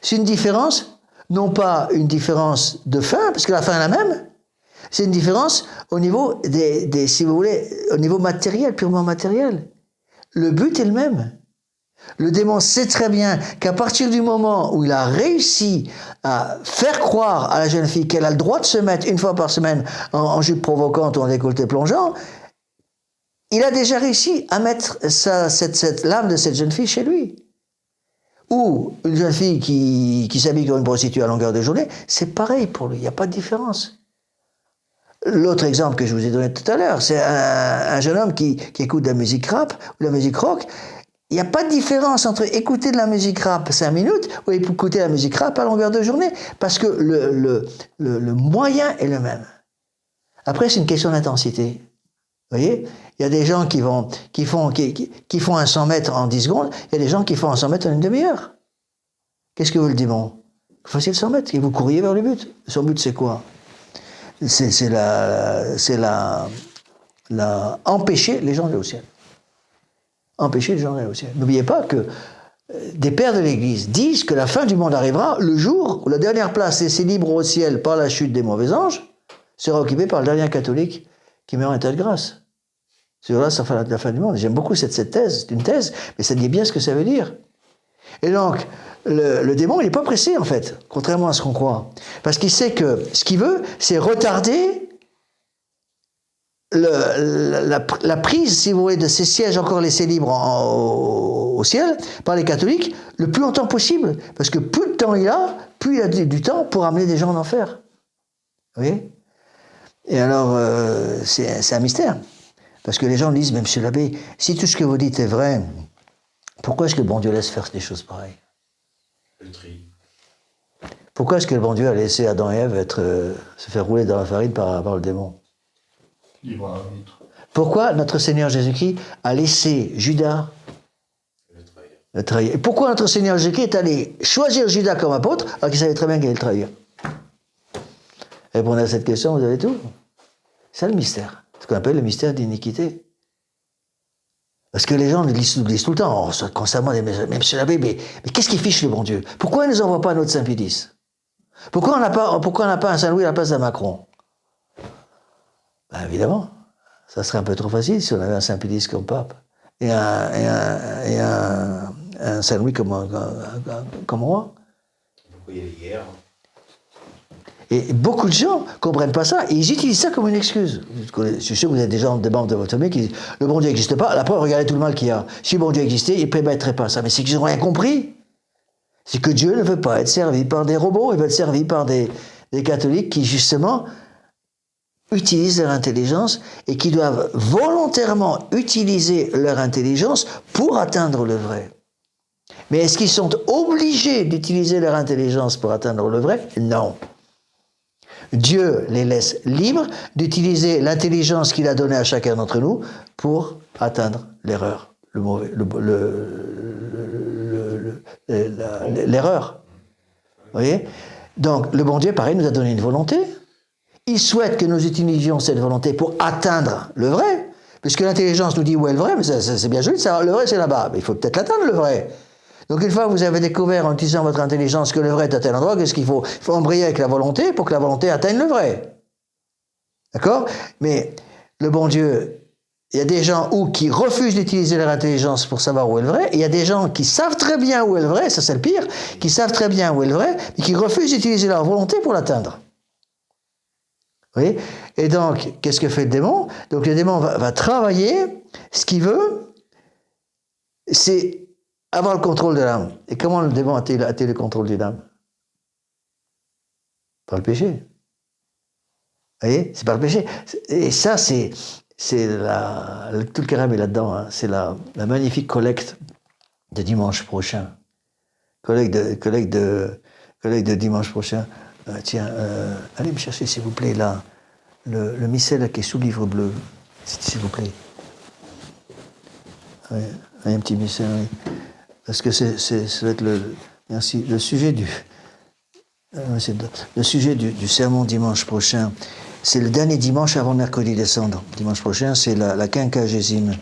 C'est une différence, non pas une différence de fin, parce que la fin est la même, c'est une différence au niveau si vous voulez, au niveau matériel, purement matériel. Le but est le même. Le démon sait très bien qu'à partir du moment où il a réussi à faire croire à la jeune fille qu'elle a le droit de se mettre une fois par semaine en jupe provocante ou en décolleté plongeant, il a déjà réussi à mettre l'âme de cette jeune fille chez lui. Ou une jeune fille qui s'habille comme une prostituée à longueur de journée, c'est pareil pour lui, il n'y a pas de différence. L'autre exemple que je vous ai donné tout à l'heure, c'est un jeune homme qui écoute de la musique rap ou de la musique rock. Il n'y a pas de différence entre écouter de la musique rap 5 minutes ou écouter de la musique rap à longueur de journée, parce que le moyen est le même. Après, c'est une question d'intensité. Vous voyez, il y a des gens qui font un 100 mètres en 10 secondes, il y a des gens qui font un 100 mètres en une demi-heure. Qu'est-ce que veut le démon? Vous fassiez le 100 mètres et vous couriez vers le but. Son but, c'est quoi? C'est empêcher les gens d'aller au ciel. Empêcher les gens d'aller au ciel. N'oubliez pas que des pères de l'Église disent que la fin du monde arrivera le jour où la dernière place laissée libre au ciel par la chute des mauvais anges sera occupée par le dernier catholique qui meurt en état de grâce. Ce jour-là, ça fera la fin du monde. J'aime beaucoup cette thèse, c'est une thèse, mais ça dit bien ce que ça veut dire. Et donc, le démon, il n'est pas pressé, en fait, contrairement à ce qu'on croit. Parce qu'il sait que ce qu'il veut, c'est retarder la prise, si vous voulez, de ces sièges encore laissés libres au ciel par les catholiques le plus longtemps possible. Parce que plus de temps il a, plus il a du temps pour amener des gens en enfer. Vous voyez? Et alors, c'est un mystère. Parce que les gens disent, mais monsieur l'abbé, si tout ce que vous dites est vrai, pourquoi est-ce que le bon Dieu laisse faire des choses pareilles? Le tri. Pourquoi est-ce que le bon Dieu a laissé Adam et Ève se faire rouler dans la farine par le démon? Libre arbitre. Pourquoi notre Seigneur Jésus-Christ a laissé Judas le trahir? Et pourquoi notre Seigneur Jésus-Christ est allé choisir Judas comme apôtre alors qu'il savait très bien qu'il allait le trahir? Répondez à cette question, vous avez tout. C'est le mystère. Ce qu'on appelle le mystère d'iniquité. Parce que les gens nous disent tout le temps, constamment, mais monsieur l'abbé, mais qu'est-ce qui fiche le bon Dieu? Pourquoi il ne nous envoie pas notre Saint-Pédis? Pourquoi on n'a pas un Saint-Louis à la place d'un Macron? Ben évidemment, ça serait un peu trop facile si on avait un Saint-Pédis comme pape et un Saint-Louis comme roi. Pourquoi il y a des guerres? Et beaucoup de gens ne comprennent pas ça et ils utilisent ça comme une excuse. Je suis sûr que vous êtes des membres de votre famille qui disent le bon Dieu n'existe pas. Après, regardez tout le mal qu'il y a. Si le bon Dieu existait, il ne permettrait pas ça. Mais c'est qu'ils n'ont rien compris. C'est que Dieu ne veut pas être servi par des robots, il veut être servi par des catholiques qui, justement, utilisent leur intelligence et qui doivent volontairement utiliser leur intelligence pour atteindre le vrai. Mais est-ce qu'ils sont obligés d'utiliser leur intelligence pour atteindre le vrai? Non. Dieu les laisse libres d'utiliser l'intelligence qu'il a donnée à chacun d'entre nous pour atteindre l'erreur, l'erreur. Vous voyez? Donc, le bon Dieu, pareil, nous a donné une volonté. Il souhaite que nous utilisions cette volonté pour atteindre le vrai, puisque l'intelligence nous dit où est le vrai, mais c'est bien joli de savoir, le vrai c'est là-bas, mais il faut peut-être l'atteindre le vrai. Donc une fois que vous avez découvert en utilisant votre intelligence que le vrai est à tel endroit, qu'est-ce qu'il faut? Il faut embrayer avec la volonté pour que la volonté atteigne le vrai. D'accord? Mais le bon Dieu, il y a des gens qui refusent d'utiliser leur intelligence pour savoir où est le vrai, et il y a des gens qui savent très bien où est le vrai, ça c'est le pire, qui savent très bien où est le vrai, mais qui refusent d'utiliser leur volonté pour l'atteindre. Vous voyez? Et donc, qu'est-ce que fait le démon? Donc le démon va travailler, ce qu'il veut, c'est avoir le contrôle de l'âme. Et comment le démon a-t-il le contrôle de l'âme? Par le péché. Vous voyez? C'est par le péché. Et ça, c'est tout le carême est là-dedans. Hein. C'est la magnifique collecte de dimanche prochain. Collecte de dimanche prochain. Allez me chercher, s'il vous plaît, là, le missel qui est sous le livre bleu. S'il vous plaît. Oui, un petit missel, oui. Parce que ça va être le sujet C'est le sujet du sermon dimanche prochain. C'est le dernier dimanche avant mercredi des cendres. Dimanche prochain, c'est la quinquagésime.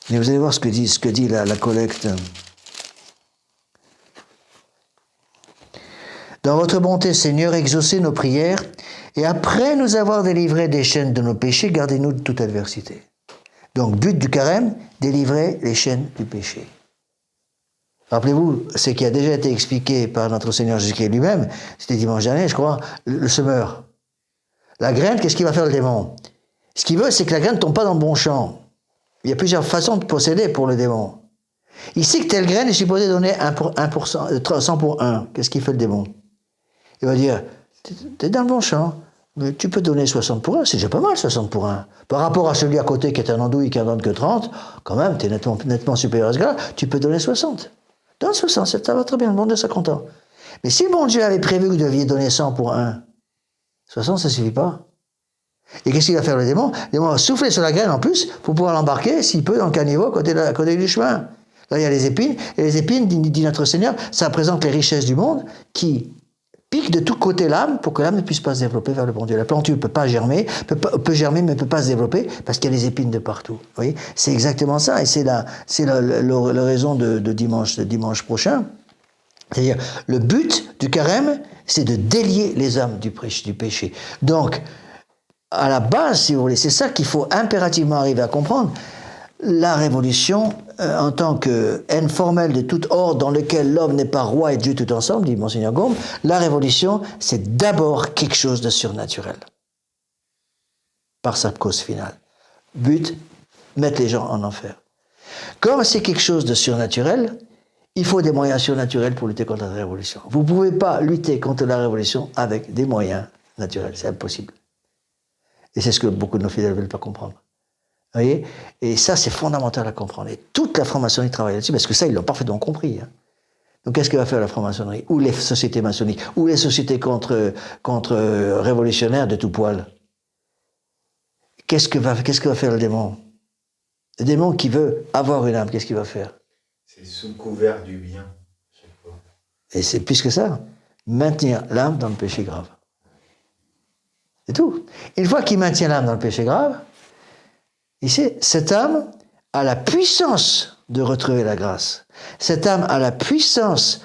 Mais vous allez voir ce que dit la collecte. Dans votre bonté, Seigneur, exaucez nos prières, et après nous avoir délivrés des chaînes de nos péchés, gardez-nous de toute adversité. Donc, but du carême, délivrer les chaînes du péché. Rappelez-vous, ce qui a déjà été expliqué par notre Seigneur Jésus-Christ lui-même, c'était dimanche dernier, je crois, le semeur. La graine, qu'est-ce qu'il va faire le démon? Ce qu'il veut, c'est que la graine ne tombe pas dans le bon champ. Il y a plusieurs façons de procéder pour le démon. Il sait que telle graine est supposée donner 1%, 100 pour 1. Qu'est-ce qu'il fait le démon? Il va dire, t'es dans le bon champ, mais tu peux donner 60 pour 1, c'est déjà pas mal 60 pour 1. Par rapport à celui à côté qui est un andouille qui en donne que 30, quand même, t'es nettement supérieur à ce gars, tu peux donner 60. Donne 60, ça va très bien, le bon Dieu sera content. Mais si bon Dieu avait prévu que vous deviez donner 100 pour 1, 60 ça ne suffit pas. Et qu'est-ce qu'il va faire le démon? Le démon va souffler sur la graine en plus pour pouvoir l'embarquer, s'il peut, dans le caniveau à côté du chemin. Là, il y a les épines, et les épines, dit notre Seigneur, ça représente les richesses du monde qui piquent de tous côtés l'âme pour que l'âme ne puisse pas se développer vers le bon Dieu. La plante ne peut pas germer, peut germer, mais ne peut pas se développer parce qu'il y a les épines de partout. Vous voyez, c'est exactement ça, et c'est la raison de dimanche prochain. C'est-à-dire, le but du carême, c'est de délier les âmes du péché. Donc, à la base, si vous voulez, c'est ça qu'il faut impérativement arriver à comprendre. La révolution, en tant que haine formelle de tout ordre dans lequel l'homme n'est pas roi et Dieu tout ensemble, dit Monseigneur Gaume, la révolution, c'est d'abord quelque chose de surnaturel. Par sa cause finale. But, mettre les gens en enfer. Comme c'est quelque chose de surnaturel, il faut des moyens surnaturels pour lutter contre la révolution. Vous ne pouvez pas lutter contre la révolution avec des moyens naturels, c'est impossible. Et c'est ce que beaucoup de nos fidèles ne veulent pas comprendre. Vous voyez? Et ça, c'est fondamental à comprendre. Et toute la franc-maçonnerie travaille là-dessus, parce que ça, ils l'ont parfaitement compris. Hein. Donc, qu'est-ce que va faire la franc-maçonnerie? Ou les sociétés maçonniques? Ou les sociétés contre-révolutionnaires de tout poil? Qu'est-ce que va faire le démon? Le démon qui veut avoir une âme, qu'est-ce qu'il va faire? C'est sous couvert du bien, chaque fois. Et c'est plus que ça. Maintenir l'âme dans le péché grave. C'est tout. Une fois qu'il maintient l'âme dans le péché grave, ici, cette âme a la puissance de retrouver la grâce. Cette âme a la puissance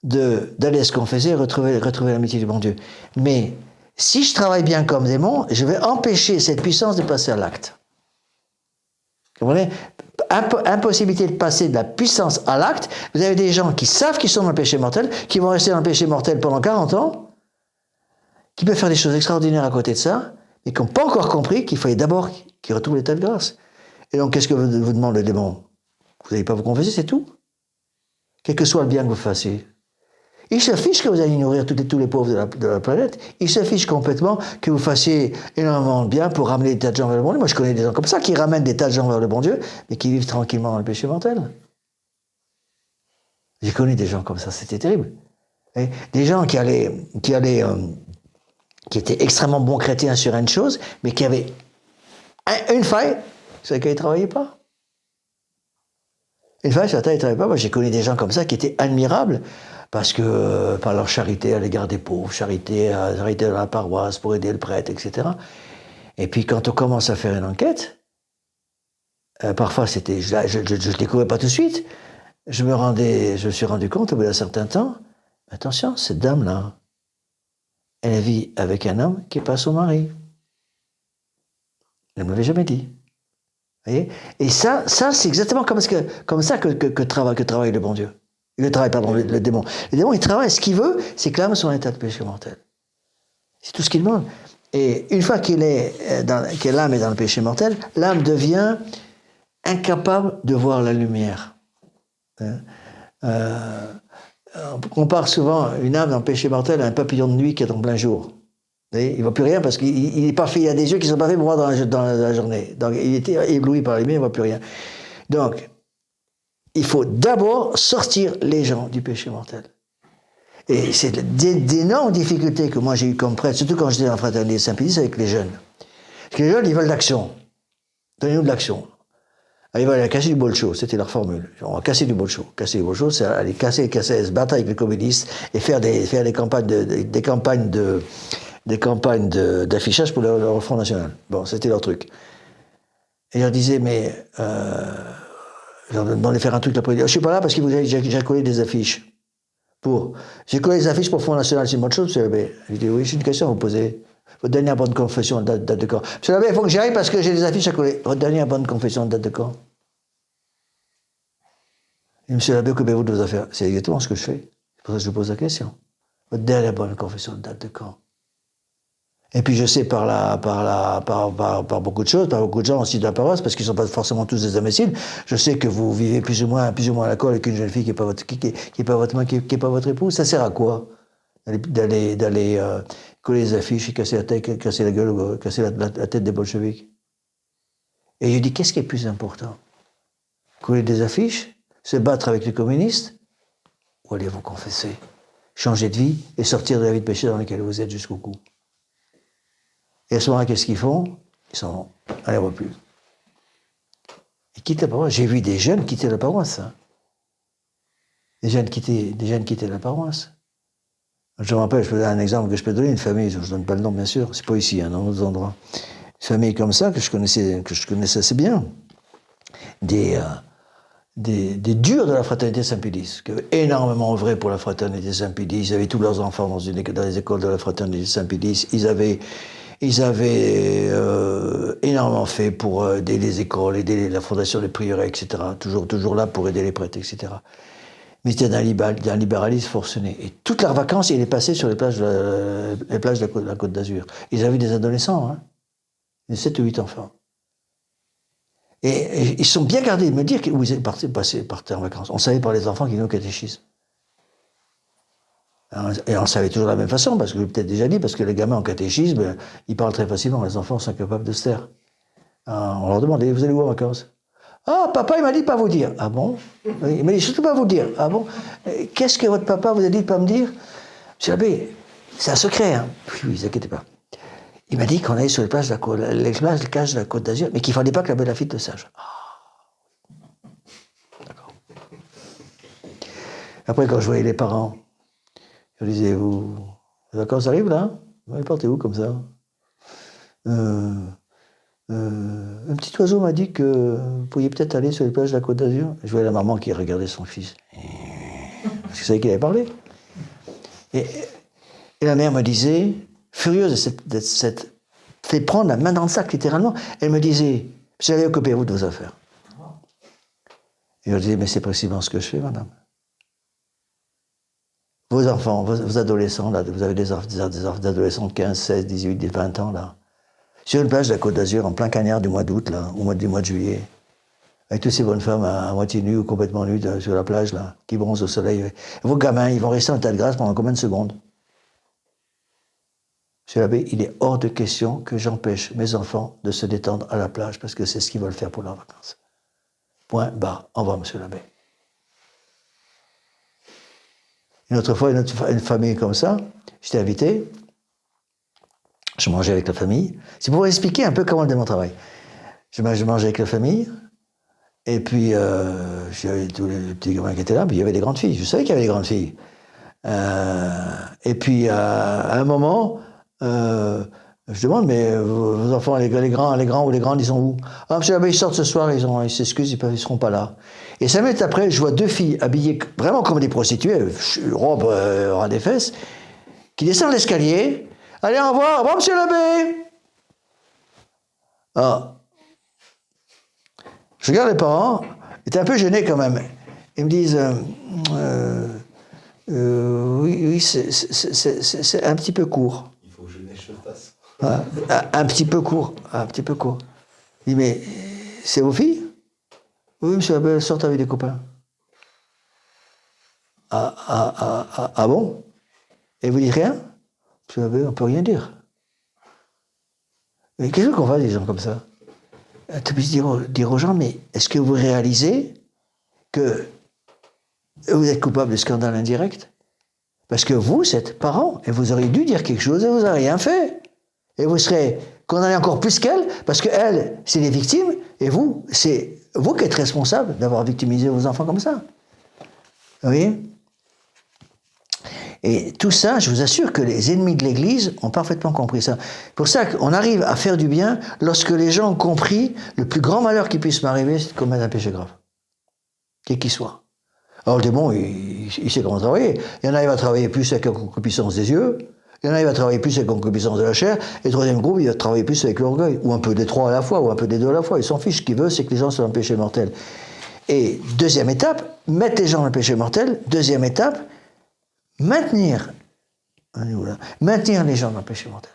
d'aller se confesser et retrouver l'amitié du bon Dieu. Mais si je travaille bien comme démon, je vais empêcher cette puissance de passer à l'acte. Vous comprenez? Impossibilité de passer de la puissance à l'acte. Vous avez des gens qui savent qu'ils sont dans le péché mortel, qui vont rester dans le péché mortel pendant 40 ans, qui peuvent faire des choses extraordinaires à côté de ça, mais qui n'ont pas encore compris qu'il fallait d'abord qu'ils retrouvent l'état de grâce. Et donc, qu'est-ce que vous demande le démon? Vous n'allez pas vous confesser, c'est tout. Quel que soit le bien que vous fassiez. Il se fiche que vous allez nourrir tous les pauvres de la planète. Il se fiche complètement que vous fassiez énormément de bien pour ramener des tas de gens vers le bon Dieu. Moi, je connais des gens comme ça qui ramènent des tas de gens vers le bon Dieu, mais qui vivent tranquillement dans le péché mortel. J'ai connu des gens comme ça, c'était terrible. Et des gens qui étaient extrêmement bons chrétiens sur une chose, mais qui avaient une faille sur laquelle ils ne travaillaient pas. Une faille sur laquelle ils ne travaillaient pas. Moi, j'ai connu des gens comme ça qui étaient admirables, parce que par leur charité à l'égard des pauvres, charité dans la paroisse pour aider le prêtre, etc. Et puis quand on commence à faire une enquête, parfois c'était, je ne découvrais pas tout de suite, je me suis rendu compte au bout d'un certain temps, attention, cette dame-là, elle vit avec un homme qui n'est pas son mari. Elle ne me l'avait jamais dit. Vous voyez? Et ça c'est exactement comme ça que travaille le bon Dieu. Le démon. Le démon, il travaille. Ce qu'il veut, c'est que l'âme soit en état de péché mortel. C'est tout ce qu'il demande. Et une fois que l'âme est dans le péché mortel, l'âme devient incapable de voir la lumière. On compare souvent une âme dans le péché mortel à un papillon de nuit qui est en plein jour. Il ne voit plus rien parce qu'il n'est pas fait. Il a des yeux qui ne sont pas faits pour voir dans la journée. Donc, il était ébloui par la lumière, il ne voit plus rien. Donc, il faut d'abord sortir les gens du péché mortel. Et c'est d'énormes difficultés que moi j'ai eues comme prêtre, surtout quand j'étais en fraternité Saint-Pédis avec les jeunes. Parce que les jeunes, ils veulent de l'action. Donnez-nous de l'action. Allez, voilà, casser du bol chaud, c'était leur formule. On va casser du bol chaud. Casser du bol chaud, c'est aller casser, se battre avec les communistes et faire des campagnes d'affichage pour le Front National. Bon, c'était leur truc. Et ils leur disaient, mais ils leur demandaient de faire un truc là-après. Je suis pas là parce que j'ai collé des affiches. J'ai collé des affiches pour le Front National, c'est une bonne chose, monsieur l'abbé. Je dis, oui, j'ai une question à vous poser. Votre dernière bonne confession, date de quand? Monsieur l'abbé, il faut que j'y aille parce que j'ai des affiches à coller. Votre dernière bonne confession, date de quand? Et monsieur l'abbé, occupez-vous de vos affaires. C'est exactement ce que je fais. C'est pour ça que je vous pose la question. Votre dernière bonne confession, date de quand? Et puis je sais par beaucoup de choses, par beaucoup de gens aussi de la paroisse, parce qu'ils ne sont pas forcément tous des imbéciles, je sais que vous vivez plus ou moins à la colle avec une jeune fille qui n'est pas votre épouse. Ça sert à quoi? D'aller coller les affiches et casser la tête, casser la gueule, casser la tête des bolcheviks. Et je dis, qu'est-ce qui est plus important? Coller des affiches, se battre avec les communistes, ou aller vous confesser, changer de vie et sortir de la vie de péché dans laquelle vous êtes jusqu'au cou? Et à ce moment-là, qu'est-ce qu'ils font? Ils s'en vont à l'air plus. Ils quittent la paroisse. J'ai vu des jeunes quitter la paroisse. Hein. Des jeunes quitter la paroisse. Je me rappelle, je peux donner un exemple que je peux donner, une famille, je ne donne pas le nom bien sûr, c'est pas ici, hein, dans d'autres endroits. Une famille comme ça que je connaissais assez bien. Des durs de la fraternité Saint-Pédis, qui avaient énormément œuvré pour la fraternité Saint-Pédis. Ils avaient tous leurs enfants dans les écoles de la fraternité Saint-Pédis. Ils avaient énormément fait pour aider les écoles, aider la fondation des prieurés, etc. Toujours là pour aider les prêtres, etc. Mais c'était d'un libéralisme forcené. Et toutes leurs vacances, ils les passaient sur les plages de la Côte d'Azur. Ils avaient des adolescents, hein, des 7 ou 8 enfants. Et ils sont bien gardés de me dire où ils partaient en vacances. On savait par les enfants qu'ils venaient au catéchisme. Et on le savait toujours de la même façon, parce que je l'ai peut-être déjà dit, parce que les gamins en catéchisme, ils parlent très facilement, les enfants sont incapables de se taire. On leur demandait, vous allez où en vacances? Ah, papa, il m'a dit de pas vous dire. Ah bon? Il m'a dit surtout pas vous dire. Ah bon? Qu'est-ce que votre papa vous a dit de pas me dire? Monsieur l'abbé, c'est un secret, hein? Oui, ne vous inquiétez pas. Il m'a dit qu'on allait sur les plages de la Côte d'Azur, mais qu'il ne fallait pas que la belle Lafitte le sache. Ah. D'accord. Après, quand je voyais les parents, je disais, les vacances arrivent là? Vous partez où comme ça? Un petit oiseau m'a dit que vous pourriez peut-être aller sur les plages de la Côte d'Azur. Je voyais la maman qui regardait son fils. Parce que je savais qu'il avait parlé. Et la mère me disait, furieuse d'être fait prendre la main dans le sac, littéralement, elle me disait, j'allais occupez-vous de vos affaires. Et je disais, mais c'est précisément ce que je fais, madame. Vos enfants, vos adolescents, là, vous avez des adolescents de 15, 16, 18, 20 ans, là, sur une plage de la Côte d'Azur, en plein cagnard du mois d'août, là, du mois de juillet, avec toutes ces bonnes femmes à moitié nues ou complètement nues sur la plage, là, qui bronzent au soleil. Vos gamins, ils vont rester en état de grâce pendant combien de secondes? Monsieur l'abbé, il est hors de question que j'empêche mes enfants de se détendre à la plage, parce que c'est ce qu'ils veulent faire pour leurs vacances. Point barre. Au revoir, monsieur l'abbé. Une autre fois, une famille comme ça, j'étais invité, je mangeais avec la famille. C'est pour vous expliquer un peu comment est mon travail. Je mangeais avec la famille, et puis j'avais tous les petits gamins qui étaient là, puis il y avait des grandes filles. Je savais qu'il y avait des grandes filles. Et puis à un moment, je demande, mais vos enfants, les grands ou les grandes, ils sont où? Ah, monsieur l'abbé, ils sortent ce soir, ils s'excusent, ils seront pas là. Et 5 minutes après, je vois 2 filles habillées vraiment comme des prostituées, robe ras des fesses, qui descendent l'escalier. Allez, au revoir, monsieur l'abbé. Ah. Je regarde les parents, ils étaient un peu gênés quand même. Ils me disent, oui, c'est un petit peu court. Il faut que je fasse. Un petit peu court. Il dit, mais c'est vos filles? Oui, monsieur l'abbé, elles sortent avec des copains. Ah bon? Et vous dites rien? Monsieur l'abbé, on ne peut rien dire. Mais qu'est-ce qu'on fait des gens comme ça? Tu peux dire aux gens, mais est-ce que vous réalisez que vous êtes coupable de scandale indirect? Parce que vous êtes parents, et vous auriez dû dire quelque chose, et vous n'avez rien fait. Et vous serez condamné encore plus qu'elles, parce qu'elles, c'est les victimes, et vous, c'est vous qui êtes responsable d'avoir victimisé vos enfants comme ça. Vous voyez? Et tout ça, je vous assure que les ennemis de l'Église ont parfaitement compris ça. C'est pour ça qu'on arrive à faire du bien lorsque les gens ont compris le plus grand malheur qui puisse m'arriver, c'est de commettre un péché grave. Quel qu'il soit. Alors le démon, il sait comment travailler. Il y en a, il va travailler plus avec la concupiscence des yeux. Il y en a, il va travailler plus avec la concupiscence de la chair. Et le troisième groupe, il va travailler plus avec l'orgueil. Ou un peu des trois à la fois, ou un peu des deux à la fois. Il s'en fiche. Ce qu'il veut, c'est que les gens soient dans le péché mortel. Et deuxième étape, mettre les gens dans le péché mortel. Deuxième étape, maintenir les gens dans le péché mortel.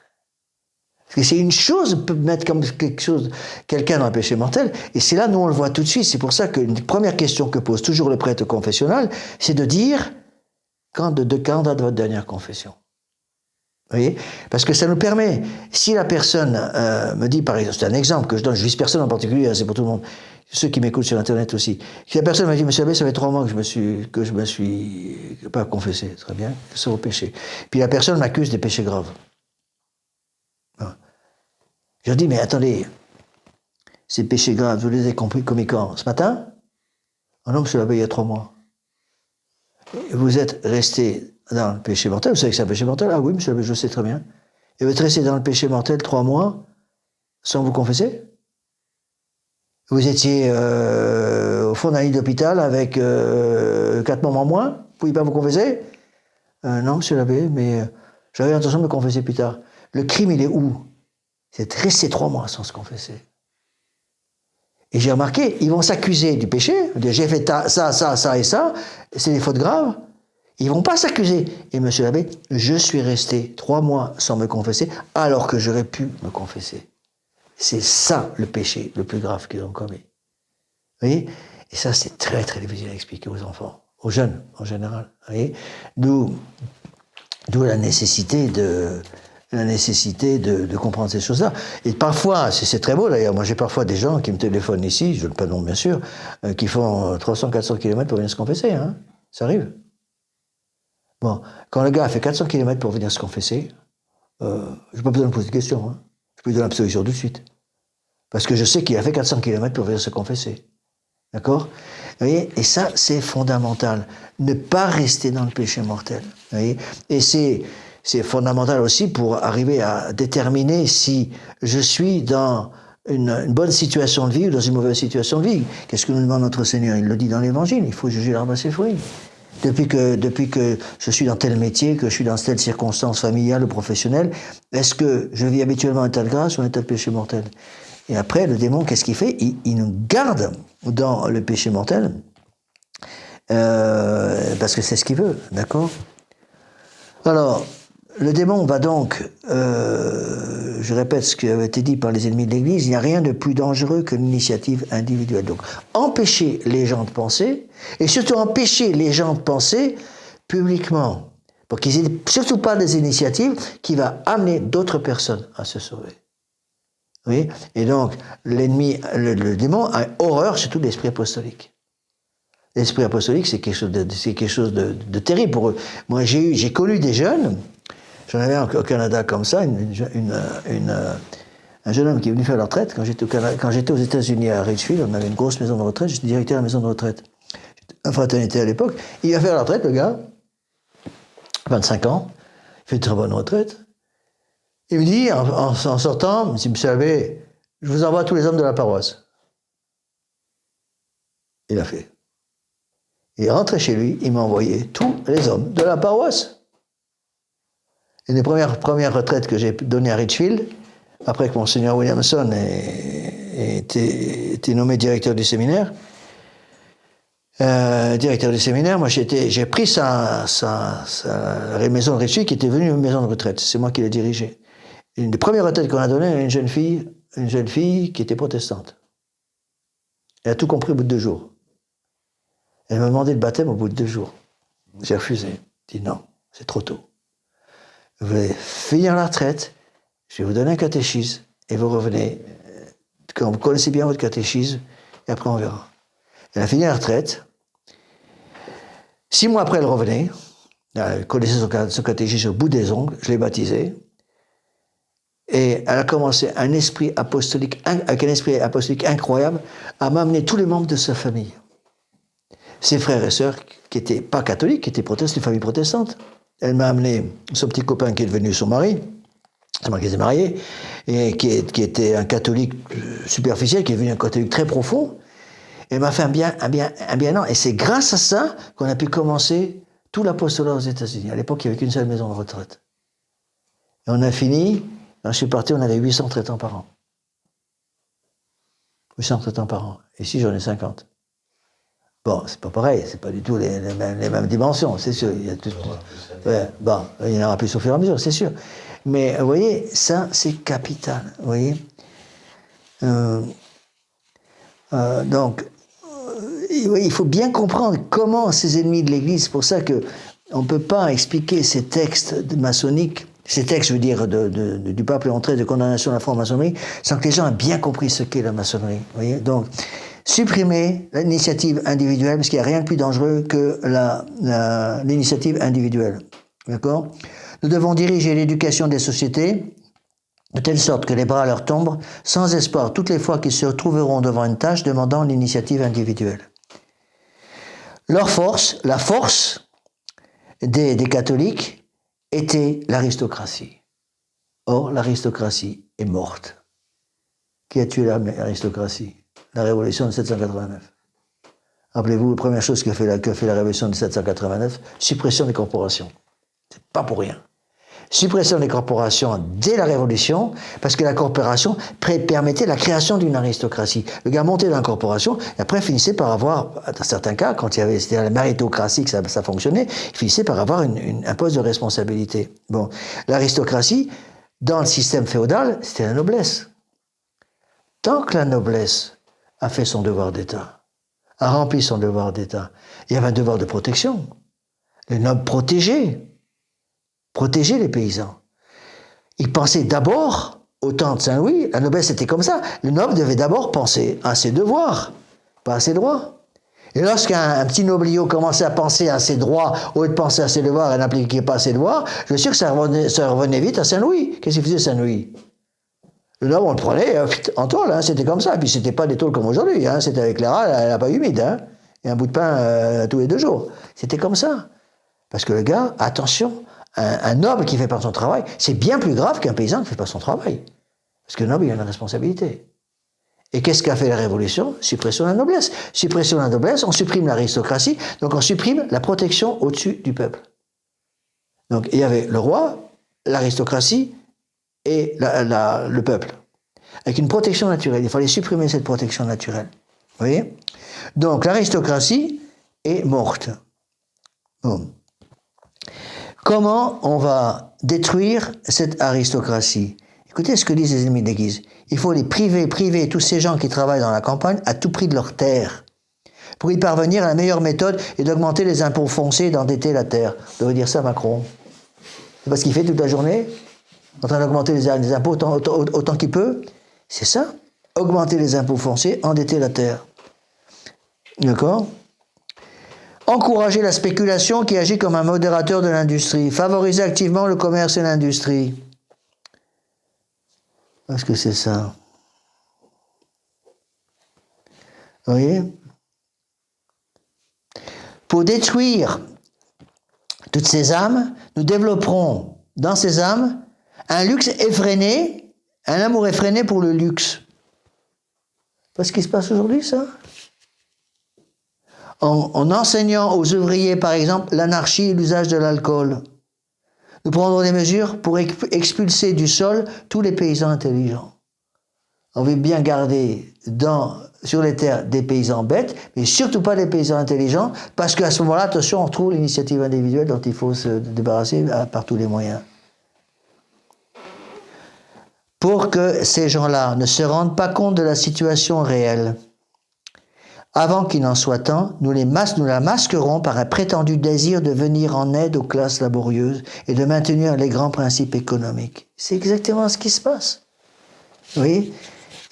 Parce que c'est une chose de mettre comme quelqu'un dans le péché mortel, et c'est là nous on le voit tout de suite. C'est pour ça qu'une première question que pose toujours le prêtre confessionnal, c'est de dire quand date votre dernière confession. Vous voyez? Parce que ça nous permet, si la personne me dit, par exemple, c'est un exemple que je donne, je vise personne en particulier, c'est pour tout le monde, ceux qui m'écoutent sur Internet aussi. Si la personne m'a dit, monsieur l'abbé, ça fait 3 mois que je me suis pas confessé, très bien, c'est au péché. Puis la personne m'accuse des péchés graves. Je dis, mais attendez, ces péchés graves, vous les avez commis quand? Ce matin? Oh non, monsieur l'abbé, il y a 3 mois. Vous êtes resté dans le péché mortel, vous savez que c'est un péché mortel? Ah oui, monsieur l'abbé, je le sais très bien. Et vous êtes resté dans le péché mortel 3 mois sans vous confesser? Vous étiez au fond d'un lit d'hôpital avec 4 membres en moins? Vous ne pouviez pas vous confesser? Non, monsieur l'abbé, mais j'avais l'intention de me confesser plus tard. Le crime, il est où? C'est de rester 3 mois sans se confesser. Et j'ai remarqué, ils vont s'accuser du péché, dire j'ai fait ça et ça, c'est des fautes graves. Ils ne vont pas s'accuser. Et monsieur l'abbé, je suis resté 3 mois sans me confesser, alors que j'aurais pu me confesser. C'est ça le péché le plus grave qu'ils ont commis. Vous voyez? Et ça, c'est très très difficile à expliquer aux enfants, aux jeunes en général. Vous voyez? D'où la nécessité de comprendre ces choses-là. Et parfois, c'est très beau d'ailleurs, moi j'ai parfois des gens qui me téléphonent ici, je ne donne pas de nom bien sûr, qui font 300-400 km pour venir se confesser. Hein. Ça arrive. Bon, quand le gars a fait 400 km pour venir se confesser, je n'ai pas besoin de poser de questions. Hein. Je peux lui donner l'absolution tout de suite. Parce que je sais qu'il a fait 400 km pour venir se confesser. D'accord? Vous voyez? Et ça, c'est fondamental. Ne pas rester dans le péché mortel. Vous voyez? Et c'est fondamental aussi pour arriver à déterminer si je suis dans une bonne situation de vie ou dans une mauvaise situation de vie. Qu'est-ce que nous demande notre Seigneur? Il le dit dans l'Évangile, il faut juger l'arbre à ses fruits. Depuis que je suis dans tel métier, que je suis dans telle circonstance familiale ou professionnelle, est-ce que je vis habituellement en état de grâce ou en état de péché mortel? Et après, le démon, qu'est-ce qu'il fait? Il nous garde dans le péché mortel, parce que c'est ce qu'il veut, d'accord? Alors, le démon va donc, je répète ce qui avait été dit par les ennemis de l'Église, il n'y a rien de plus dangereux que l'initiative individuelle. Donc, empêcher les gens de penser, et surtout empêcher les gens de penser publiquement, pour qu'ils n'aient surtout pas des initiatives qui vont amener d'autres personnes à se sauver. Oui. Et donc, l'ennemi, le démon a horreur surtout de l'esprit apostolique. L'esprit apostolique, c'est quelque chose de terrible pour eux. Moi, j'ai connu des jeunes. J'en avais un au Canada comme ça, un jeune homme qui est venu faire la retraite. Quand j'étais aux États-Unis à Richfield, on avait une grosse maison de retraite. J'étais directeur de la maison de retraite. En fraternité à l'époque. Il va faire la retraite, le gars. 25 ans. Il fait une très bonne retraite. Il me dit, en sortant, il me dit, monsieur l'abbé, je vous envoie tous les hommes de la paroisse. Il a fait. Il est rentré chez lui, il m'a envoyé tous les hommes de la paroisse. Une des premières retraites que j'ai données à Richfield, après que Monseigneur Williamson ait été nommé directeur du séminaire, moi j'ai pris la maison de Richfield qui était devenue une maison de retraite. C'est moi qui l'ai dirigée. Une des premières retraites qu'on a données à une jeune fille qui était protestante. Elle a tout compris au bout de 2 jours. Elle m'a demandé le baptême au bout de 2 jours. J'ai refusé. J'ai dit non, c'est trop tôt. Vous allez finir la retraite, je vais vous donner un catéchisme, et vous revenez, quand vous connaissez bien votre catéchisme, et après on verra. Elle a fini la retraite. 6 mois après, elle revenait. Elle connaissait son catéchisme au bout des ongles, je l'ai baptisé. Et elle a commencé un esprit apostolique, avec un esprit apostolique incroyable, à m'amener tous les membres de sa famille. Ses frères et sœurs, qui n'étaient pas catholiques, qui étaient protestants, une famille protestante. Elle m'a amené son petit copain qui est devenu son mari, c'est moi qui les ai mariés, et qui était un catholique superficiel, qui est devenu un catholique très profond. Et elle m'a fait un bien énorme. Et c'est grâce à ça qu'on a pu commencer tout l'apostolat aux États-Unis. À l'époque, il n'y avait qu'une seule maison de retraite. Et on a fini, quand je suis parti, on avait 800 traitants par an. 800 traitants par an. Ici, j'en ai 50. Bon, c'est pas pareil, c'est pas du tout les mêmes dimensions, c'est sûr. Il y a tout, ouais, bon, il y en aura plus au fur et à mesure, c'est sûr. Mais vous voyez, ça, c'est capital. Vous voyez donc, il faut bien comprendre comment ces ennemis de l'Église, c'est pour ça qu'on ne peut pas expliquer ces textes maçonniques, ces textes, je veux dire, du pape Léon XIII, de condamnation de la franc-maçonnerie, sans que les gens aient bien compris ce qu'est la maçonnerie. Vous voyez donc, supprimer l'initiative individuelle, parce qu'il n'y a rien de plus dangereux que l'initiative individuelle. D'accord ? Nous devons diriger l'éducation des sociétés de telle sorte que les bras leur tombent sans espoir toutes les fois qu'ils se retrouveront devant une tâche demandant l'initiative individuelle. Leur force, la force des catholiques, était l'aristocratie. Or, l'aristocratie est morte. Qui a tué l'aristocratie ? La révolution de 1789. Rappelez-vous, la première chose que fait la révolution de 1789, suppression des corporations. C'est pas pour rien. Suppression des corporations dès la Révolution, parce que la corporation permettait la création d'une aristocratie. Le gars montait dans la corporation, et après finissait par avoir, dans certains cas, quand c'était la méritocratie que ça fonctionnait, il finissait par avoir un poste de responsabilité. Bon, l'aristocratie, dans le système féodal, c'était la noblesse. Tant que la noblesse a fait son devoir d'État, a rempli son devoir d'État, il y avait un devoir de protection. Les nobles protéger les paysans. Ils pensaient d'abord, au temps de Saint-Louis, la noblesse était comme ça. Le noble devait d'abord penser à ses devoirs, pas à ses droits. Et lorsqu'un petit nobliau commençait à penser à ses droits, au lieu de penser à ses devoirs et n'appliquait pas ses devoirs, je suis sûr que ça revenait vite à Saint-Louis. Qu'est-ce qu'il faisait Saint-Louis ? Le noble, on le prenait en tôle, hein, c'était comme ça. Et puis c'était pas des tôles comme aujourd'hui, hein, c'était avec les rats, la pas humide, hein, et un bout de pain tous les 2 jours. C'était comme ça. Parce que le gars, attention, un noble qui ne fait pas son travail, c'est bien plus grave qu'un paysan qui ne fait pas son travail. Parce que le noble, il a une responsabilité. Et qu'est-ce qu'a fait la Révolution ? Suppression de la noblesse. Suppression de la noblesse, on supprime l'aristocratie, donc on supprime la protection au-dessus du peuple. Donc il y avait le roi, l'aristocratie et le peuple. Avec une protection naturelle. Il fallait supprimer cette protection naturelle. Vous voyez ? Donc l'aristocratie est morte. Bon. Comment on va détruire cette aristocratie ? Écoutez ce que disent les ennemis de l'Église. Il faut les priver, tous ces gens qui travaillent dans la campagne, à tout prix de leur terre. Pour y parvenir, la meilleure méthode est d'augmenter les impôts fonciers et d'endetter la terre. On devrait dire ça Macron. C'est parce qu'il fait toute la journée, en train d'augmenter les impôts autant qu'il peut. C'est ça. Augmenter les impôts fonciers, endetter la terre. D'accord ? Encourager la spéculation qui agit comme un modérateur de l'industrie. Favoriser activement le commerce et l'industrie. Est-ce que c'est ça ? Vous voyez ? Pour détruire toutes ces âmes, nous développerons dans ces âmes un luxe effréné, un amour effréné pour le luxe. C'est ce qui se passe aujourd'hui, ça ? En enseignant aux ouvriers, par exemple, l'anarchie et l'usage de l'alcool. Nous prendrons des mesures pour expulser du sol tous les paysans intelligents. On veut bien garder sur les terres des paysans bêtes, mais surtout pas des paysans intelligents, parce qu'à ce moment-là, attention, on retrouve l'initiative individuelle dont il faut se débarrasser par tous les moyens. Pour que ces gens-là ne se rendent pas compte de la situation réelle, avant qu'il n'en soit temps, nous la masquerons par un prétendu désir de venir en aide aux classes laborieuses et de maintenir les grands principes économiques. C'est exactement ce qui se passe. Oui.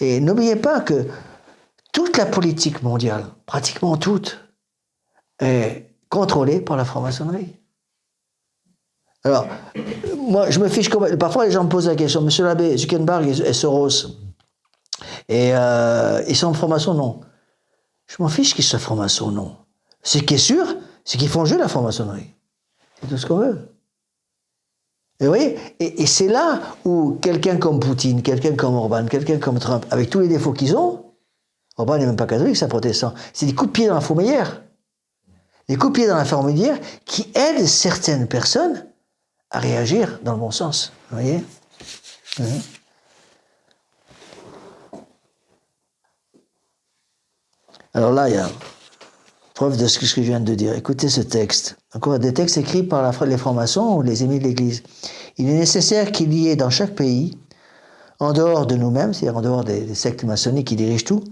Et n'oubliez pas que toute la politique mondiale, pratiquement toute, est contrôlée par la franc-maçonnerie. Alors, moi, je me fiche complètement. Parfois, les gens me posent la question, Monsieur l'abbé, Zuckerberg et Soros, ils sont francs-maçons, non. Je m'en fiche qu'ils soient francs-maçons, non. Ce qui est sûr, c'est qu'ils font jouer la franc-maçonnerie. C'est tout ce qu'on veut. Et vous voyez, et c'est là où quelqu'un comme Poutine, quelqu'un comme Orban, quelqu'un comme Trump, avec tous les défauts qu'ils ont, Orban n'est même pas catholique, c'est un protestant, c'est des coups de pied dans la fourmilière. Des coups de pied dans la fourmilière qui aident certaines personnes à réagir dans le bon sens. Vous voyez ? Alors là, il y a preuve de ce que je viens de dire. Écoutez ce texte. Encore des textes écrits par les francs-maçons ou les ennemis de l'Église. Il est nécessaire qu'il y ait dans chaque pays, en dehors de nous-mêmes, c'est-à-dire en dehors des sectes maçonniques qui dirigent tout,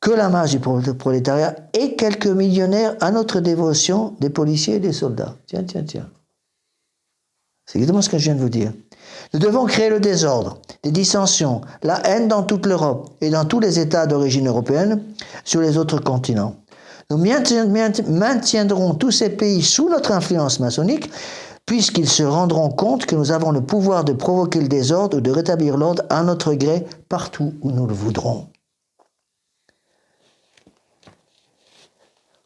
que la masse du prolétariat et quelques millionnaires à notre dévotion des policiers et des soldats. Tiens. C'est exactement ce que je viens de vous dire. Nous devons créer le désordre, des dissensions, la haine dans toute l'Europe et dans tous les États d'origine européenne sur les autres continents. Nous maintiendrons tous ces pays sous notre influence maçonnique, puisqu'ils se rendront compte que nous avons le pouvoir de provoquer le désordre ou de rétablir l'ordre à notre gré partout où nous le voudrons.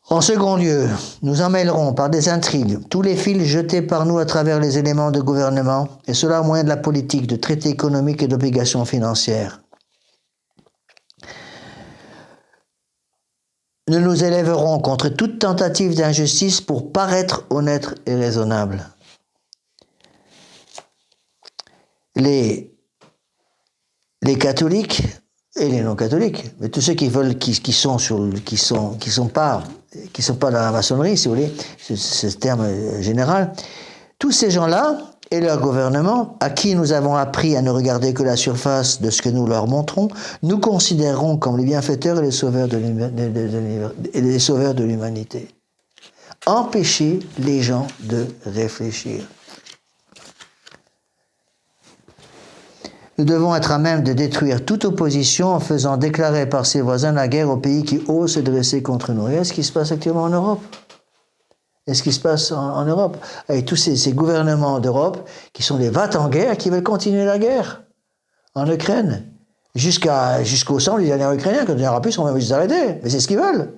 En second lieu, nous emmêlerons par des intrigues tous les fils jetés par nous à travers les éléments de gouvernement, et cela au moyen de la politique, de traités économiques et d'obligations financières. Nous nous élèverons contre toute tentative d'injustice pour paraître honnêtes et raisonnables. Les catholiques et les non-catholiques, mais tous ceux qui veulent, qui sont pas dans la maçonnerie, si vous voulez, c'est ce terme général, tous ces gens-là et leur gouvernement, à qui nous avons appris à ne regarder que la surface de ce que nous leur montrons, nous considérerons comme les bienfaiteurs et les sauveurs de l'humanité. Empêcher les gens de réfléchir. Nous devons être à même de détruire toute opposition en faisant déclarer par ses voisins la guerre aux pays qui osent se dresser contre nous. Et est-ce qui se passe actuellement en Europe ? Est-ce qui se passe en Europe ? Avec tous ces gouvernements d'Europe qui sont des vats en guerre, qui veulent continuer la guerre en Ukraine. Jusqu'au sang des derniers Ukrainiens, quand il n'y aura plus, on va juste arrêter. Mais c'est ce qu'ils veulent.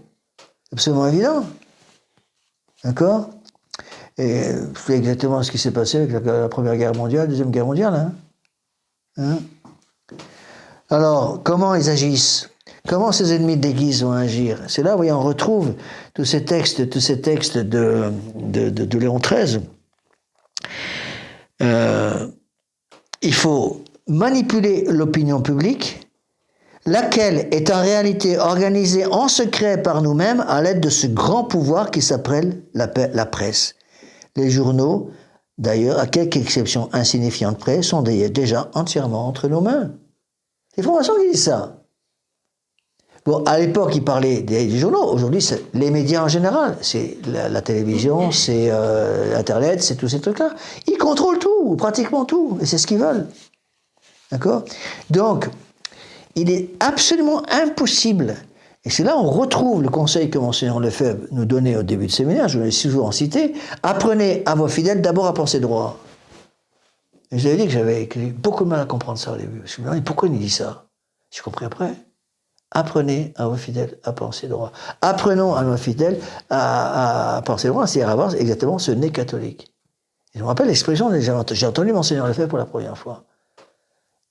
C'est absolument évident. D'accord ? Et c'est exactement ce qui s'est passé avec la Première Guerre mondiale, la Deuxième Guerre mondiale. Alors, comment ils agissent ? Comment ces ennemis de l'Église vont agir ? C'est là où on retrouve tous ces textes de Léon XIII. Il faut manipuler l'opinion publique, laquelle est en réalité organisée en secret par nous-mêmes à l'aide de ce grand pouvoir qui s'appelle la presse. Les journaux, d'ailleurs, à quelques exceptions insignifiantes près, sont déjà entièrement entre nos mains. Les francs-maçons qui disent ça. Bon, à l'époque, ils parlaient des journaux. Aujourd'hui, c'est les médias en général. C'est la télévision, c'est Internet, c'est tous ces trucs-là. Ils contrôlent tout, pratiquement tout. Et c'est ce qu'ils veulent. D'accord ? Donc, il est absolument impossible. Et c'est là où on retrouve le conseil que Monseigneur Lefebvre nous donnait au début du séminaire, je l'ai souvent cité, apprenez à vos fidèles d'abord à penser droit. Et je vous avais dit que j'avais beaucoup de mal à comprendre ça au début. Je me demandais pourquoi il dit ça. J'ai compris après. Apprenez à vos fidèles à penser droit. Apprenons à nos fidèles à penser droit, c'est-à-dire à avoir exactement ce nez catholique. Et je me rappelle l'expression, j'ai entendu Monseigneur Lefebvre pour la première fois.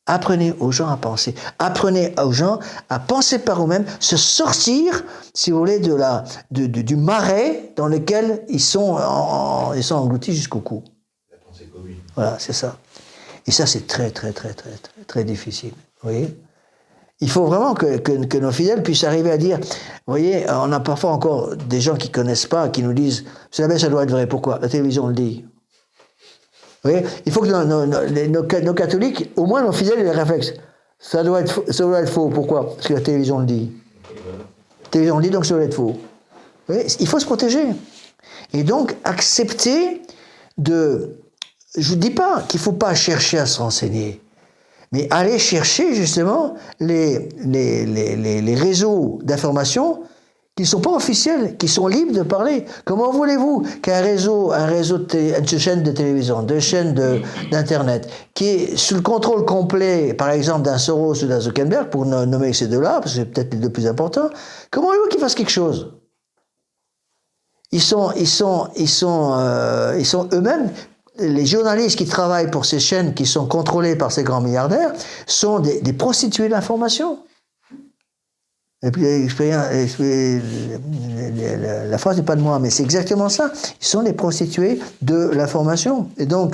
Apprenez aux gens à penser. Apprenez aux gens à penser par eux-mêmes, se sortir, si vous voulez, du marais dans lequel ils sont engloutis jusqu'au cou. La pensée commune. Voilà, c'est ça. Et ça, c'est très, très, très, très, très, très difficile. Vous voyez ? Il faut vraiment que nos fidèles puissent arriver à dire, vous voyez, on a parfois encore des gens qui ne connaissent pas, qui nous disent, vous savez, ça doit être vrai. Pourquoi ? La télévision le dit. Vous voyez, il faut que nos catholiques, au moins nos fidèles, aient les réflexes. Ça doit être faux. Pourquoi ? Parce que la télévision le dit. La télévision le dit, donc ça doit être faux. Vous voyez, il faut se protéger. Et donc, accepter de... Je ne vous dis pas qu'il ne faut pas chercher à se renseigner, mais aller chercher justement les réseaux d'information qui ne sont pas officiels, qui sont libres de parler. Comment voulez-vous qu'un réseau, une chaîne de télévision, deux chaînes d'Internet, qui est sous le contrôle complet, par exemple, d'un Soros ou d'un Zuckerberg, pour nommer ces deux-là, parce que c'est peut-être les deux plus importants, comment voulez-vous qu'ils fassent quelque chose? Ils sont eux-mêmes, les journalistes qui travaillent pour ces chaînes qui sont contrôlées par ces grands milliardaires, sont des prostituées de l'information. Et puis, la phrase n'est pas de moi, mais c'est exactement ça. Ils sont les prostituées de l'information. Et donc,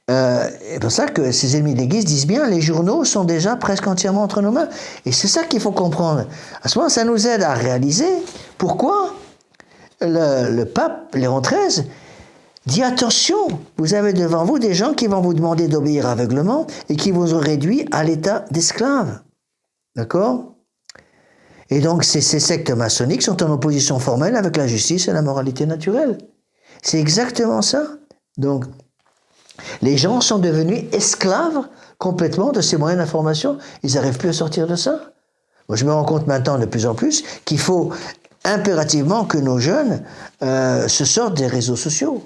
c'est pour ça que ces ennemis de l'Église disent bien, les journaux sont déjà presque entièrement entre nos mains. Et c'est ça qu'il faut comprendre. À ce moment, ça nous aide à réaliser pourquoi le pape Léon XIII dit attention, vous avez devant vous des gens qui vont vous demander d'obéir aveuglement et qui vous ont réduit à l'état d'esclave. D'accord? Et donc, ces sectes maçonniques sont en opposition formelle avec la justice et la moralité naturelle. C'est exactement ça. Donc, les gens sont devenus esclaves complètement de ces moyens d'information. Ils n'arrivent plus à sortir de ça. Moi, je me rends compte maintenant de plus en plus qu'il faut impérativement que nos jeunes se sortent des réseaux sociaux.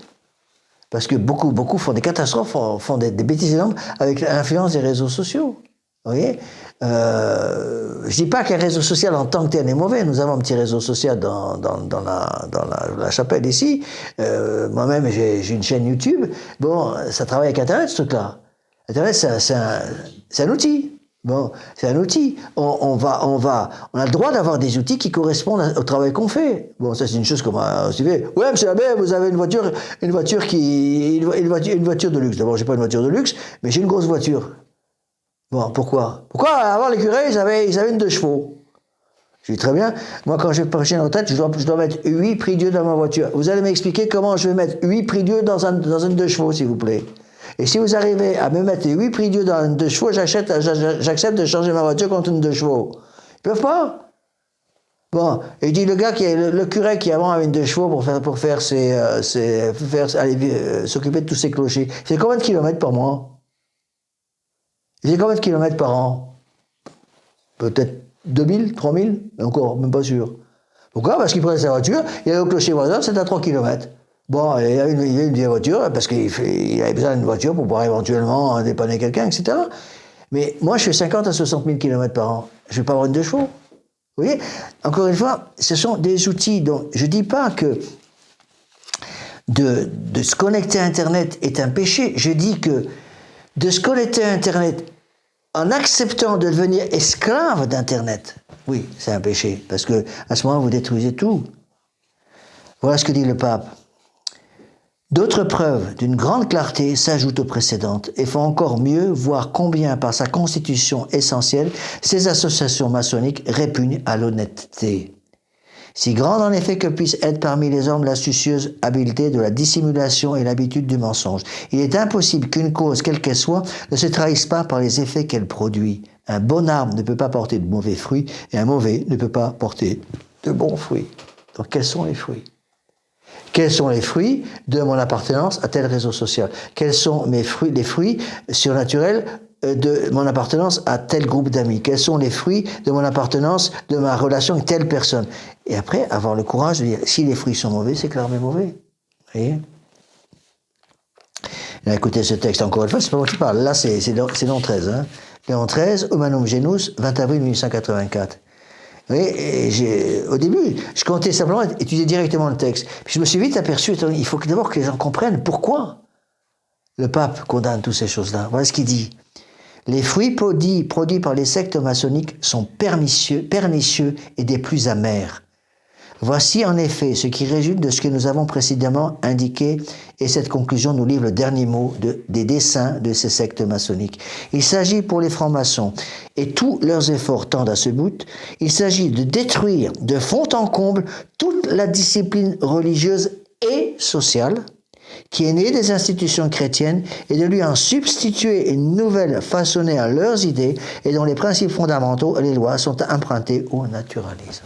Parce que beaucoup font des catastrophes, font des bêtises énormes avec l'influence des réseaux sociaux. Vous voyez, je dis pas qu'un réseau social en tant que tel est mauvais. Nous avons un petit réseau social dans la chapelle ici. Moi-même, j'ai une chaîne YouTube. Bon, ça travaille avec Internet, ce truc-là. Internet, c'est un outil. Bon, c'est un outil. On a le droit d'avoir des outils qui correspondent au travail qu'on fait. Bon, ça, c'est une chose comme vous savez. Ouais, monsieur l'abbé, vous avez une voiture de luxe. D'abord, j'ai pas une voiture de luxe, mais j'ai une grosse voiture. Bon, pourquoi? Pourquoi avant les curés, ils avaient une 2 chevaux? Je dis très bien. Moi, quand je vais prêcher une retraite, je dois mettre 8 prie-dieu dans ma voiture. Vous allez m'expliquer comment je vais mettre 8 prie-dieu dans une 2 chevaux, s'il vous plaît. Et si vous arrivez à me mettre 8 prie-dieu dans une 2 chevaux, j'accepte de changer ma voiture contre une 2 chevaux. Ils peuvent pas. Bon, et dit le curé qui avant avait une 2 chevaux pour faire s'occuper de tous ses clochers. C'est combien de kilomètres par mois? Il fait combien de kilomètres par an? Peut-être 2000, 3000, encore, même pas sûr. Pourquoi? Parce qu'il prenait sa voiture, il allait au clocher voisin, c'était à 3 kilomètres. Bon, il avait une vieille voiture, parce qu'il avait besoin d'une voiture pour pouvoir éventuellement dépanner quelqu'un, etc. Mais moi, je fais 50 à 60 000 kilomètres par an. Je ne vais pas avoir une 2 chevaux. Vous voyez? Encore une fois, ce sont des outils dont je ne dis pas que de se connecter à Internet est un péché. Je dis que de se connecter à Internet en acceptant de devenir esclave d'Internet, oui, c'est un péché, parce que à ce moment, vous détruisez tout. Voilà ce que dit le pape. D'autres preuves d'une grande clarté s'ajoutent aux précédentes et font encore mieux voir combien, par sa constitution essentielle, ces associations maçonniques répugnent à l'honnêteté. Si grande en effet que puisse être parmi les hommes l'astucieuse habileté de la dissimulation et l'habitude du mensonge, il est impossible qu'une cause, quelle qu'elle soit, ne se trahisse pas par les effets qu'elle produit. Un bon arbre ne peut pas porter de mauvais fruits et un mauvais ne peut pas porter de bons fruits. Donc quels sont les fruits? Quels sont les fruits de mon appartenance à tel réseau social? Quels sont les fruits surnaturels de mon appartenance à tel groupe d'amis? Quels sont les fruits de mon appartenance, de ma relation avec telle personne? Et après, avoir le courage de dire, si les fruits sont mauvais, c'est que l'arbre est mauvais. Vous voyez? Là, écoutez ce texte encore une fois, c'est pas moi qui parle. Là, c'est Léon XIII. Hein. Léon XIII, Humanum Genus, 20 avril 1884. Vous voyez, au début, je comptais simplement étudier directement le texte. Puis je me suis vite aperçu, il faut d'abord que les gens comprennent pourquoi le pape condamne toutes ces choses-là. Voilà ce qu'il dit. Les fruits produits par les sectes maçonniques sont pernicieux et des plus amers. Voici en effet ce qui résulte de ce que nous avons précédemment indiqué, et cette conclusion nous livre le dernier mot des desseins de ces sectes maçonniques. Il s'agit pour les francs-maçons, et tous leurs efforts tendent à ce but, il s'agit de détruire de fond en comble toute la discipline religieuse et sociale qui est née des institutions chrétiennes et de lui en substituer une nouvelle façonnée à leurs idées et dont les principes fondamentaux et les lois sont empruntés au naturalisme.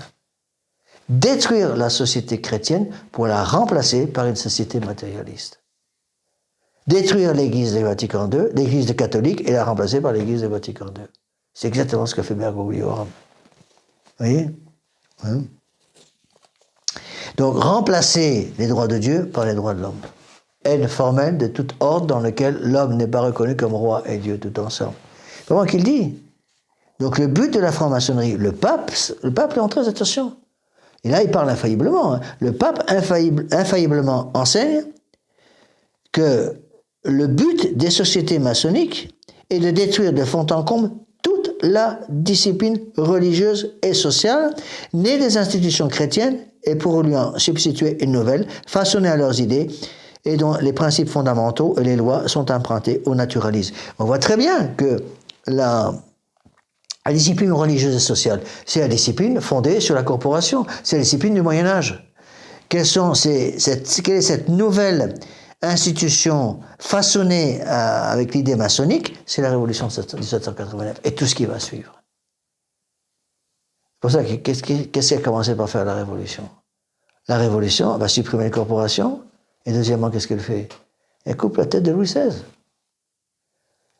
Détruire la société chrétienne pour la remplacer par une société matérialiste. Détruire l'Église de Vatican II, l'Église catholique, et la remplacer par l'Église de Vatican II. C'est exactement ce que fait Bergoglio. Vous voyez? Hein? Donc, remplacer les droits de Dieu par les droits de l'homme. Haine formelle de tout ordre dans lequel l'homme n'est pas reconnu comme roi et Dieu tout ensemble. C'est comment qu'il dit. Donc, le but de la franc-maçonnerie, le pape est en très attention. Et là, il parle infailliblement. Hein. Le pape infailliblement enseigne que le but des sociétés maçonniques est de détruire de fond en comble toute la discipline religieuse et sociale née des institutions chrétiennes et pour lui en substituer une nouvelle, façonnée à leurs idées et dont les principes fondamentaux et les lois sont empruntés au naturalisme. On voit très bien que la discipline religieuse et sociale, c'est la discipline fondée sur la corporation, c'est la discipline du Moyen-Âge. Quelle est cette nouvelle institution façonnée avec l'idée maçonnique? C'est la révolution de 1789 et tout ce qui va suivre. C'est pour ça que qu'est-ce qui a commencé par faire la révolution? La révolution va supprimer les corporations et deuxièmement, qu'est-ce qu'elle fait? Elle coupe la tête de Louis XVI.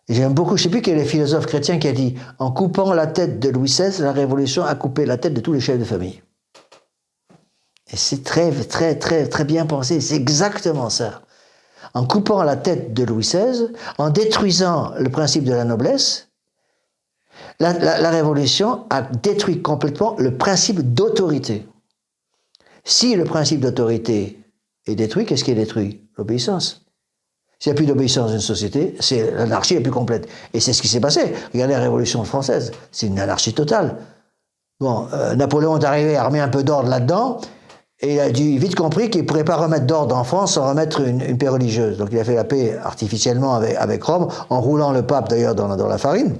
Et j'aime beaucoup, je ne sais plus quel est le philosophe chrétien qui a dit « En coupant la tête de Louis XVI, la Révolution a coupé la tête de tous les chefs de famille. » Et c'est très, très, très, très bien pensé, c'est exactement ça. En coupant la tête de Louis XVI, en détruisant le principe de la noblesse, la Révolution a détruit complètement le principe d'autorité. Si le principe d'autorité est détruit, qu'est-ce qui est détruit? L'obéissance. S'il n'y a plus d'obéissance dans une société, c'est l'anarchie la plus complète. Et c'est ce qui s'est passé. Regardez la Révolution française, c'est une anarchie totale. Bon, Napoléon est arrivé à remettre un peu d'ordre là-dedans, et il a dû vite compris qu'il ne pourrait pas remettre d'ordre en France sans remettre une paix religieuse. Donc il a fait la paix artificiellement avec Rome, en roulant le pape d'ailleurs dans la farine.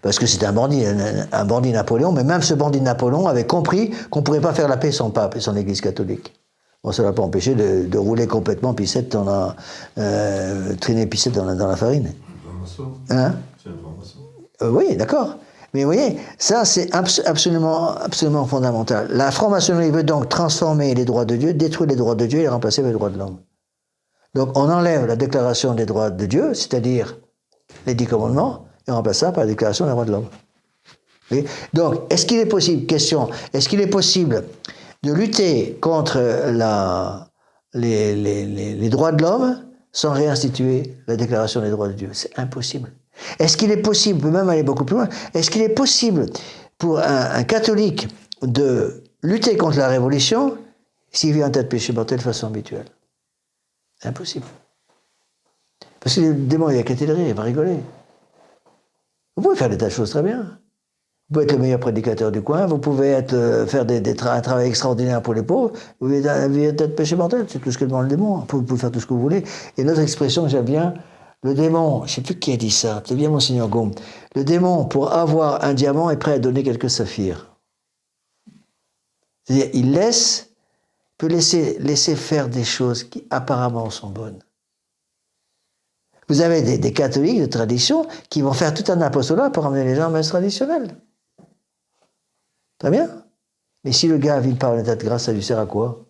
Parce que c'était un bandit Napoléon, mais même ce bandit de Napoléon avait compris qu'on ne pourrait pas faire la paix sans le pape et sans l'Église catholique. Bon, ça ne l'a pas empêché de rouler complètement Picette traîner Picette dans la farine. Hein? C'est un franc-maçon. Oui, d'accord. Mais vous voyez, ça c'est absolument fondamental. La franc-maçonnerie veut donc transformer les droits de Dieu, détruire les droits de Dieu et les remplacer par les droits de l'homme. Donc on enlève la déclaration des droits de Dieu, c'est-à-dire les 10 commandements, et on remplace ça par la déclaration des droits de l'homme. Donc, est-ce qu'il est possible, question, est-ce qu'il est possible de lutter contre les droits de l'homme sans réinstituer la déclaration des droits de Dieu? C'est impossible. Est-ce qu'il est possible, on peut même aller beaucoup plus loin, est-ce qu'il est possible pour un catholique de lutter contre la révolution s'il vit un tas de péchés mortels de façon habituelle? C'est impossible. Parce que le démon, il a qu'à rire, il va rigoler. Vous pouvez faire des tas de choses très bien. Vous pouvez être le meilleur prédicateur du coin, vous pouvez faire un travail extraordinaire pour les pauvres, vous pouvez être péché mortel, c'est tout ce que demande le démon. Vous pouvez faire tout ce que vous voulez. Et notre expression que j'aime bien, le démon, je ne sais plus qui a dit ça, c'est bien Monseigneur Gaume, le démon, pour avoir un diamant, est prêt à donner quelques saphirs. C'est-à-dire, il peut laisser faire des choses qui apparemment sont bonnes. Vous avez des catholiques de tradition qui vont faire tout un apostolat pour emmener les gens à la messe traditionnelle. Très bien. Mais si le gars vit par un état de grâce, ça lui sert à quoi?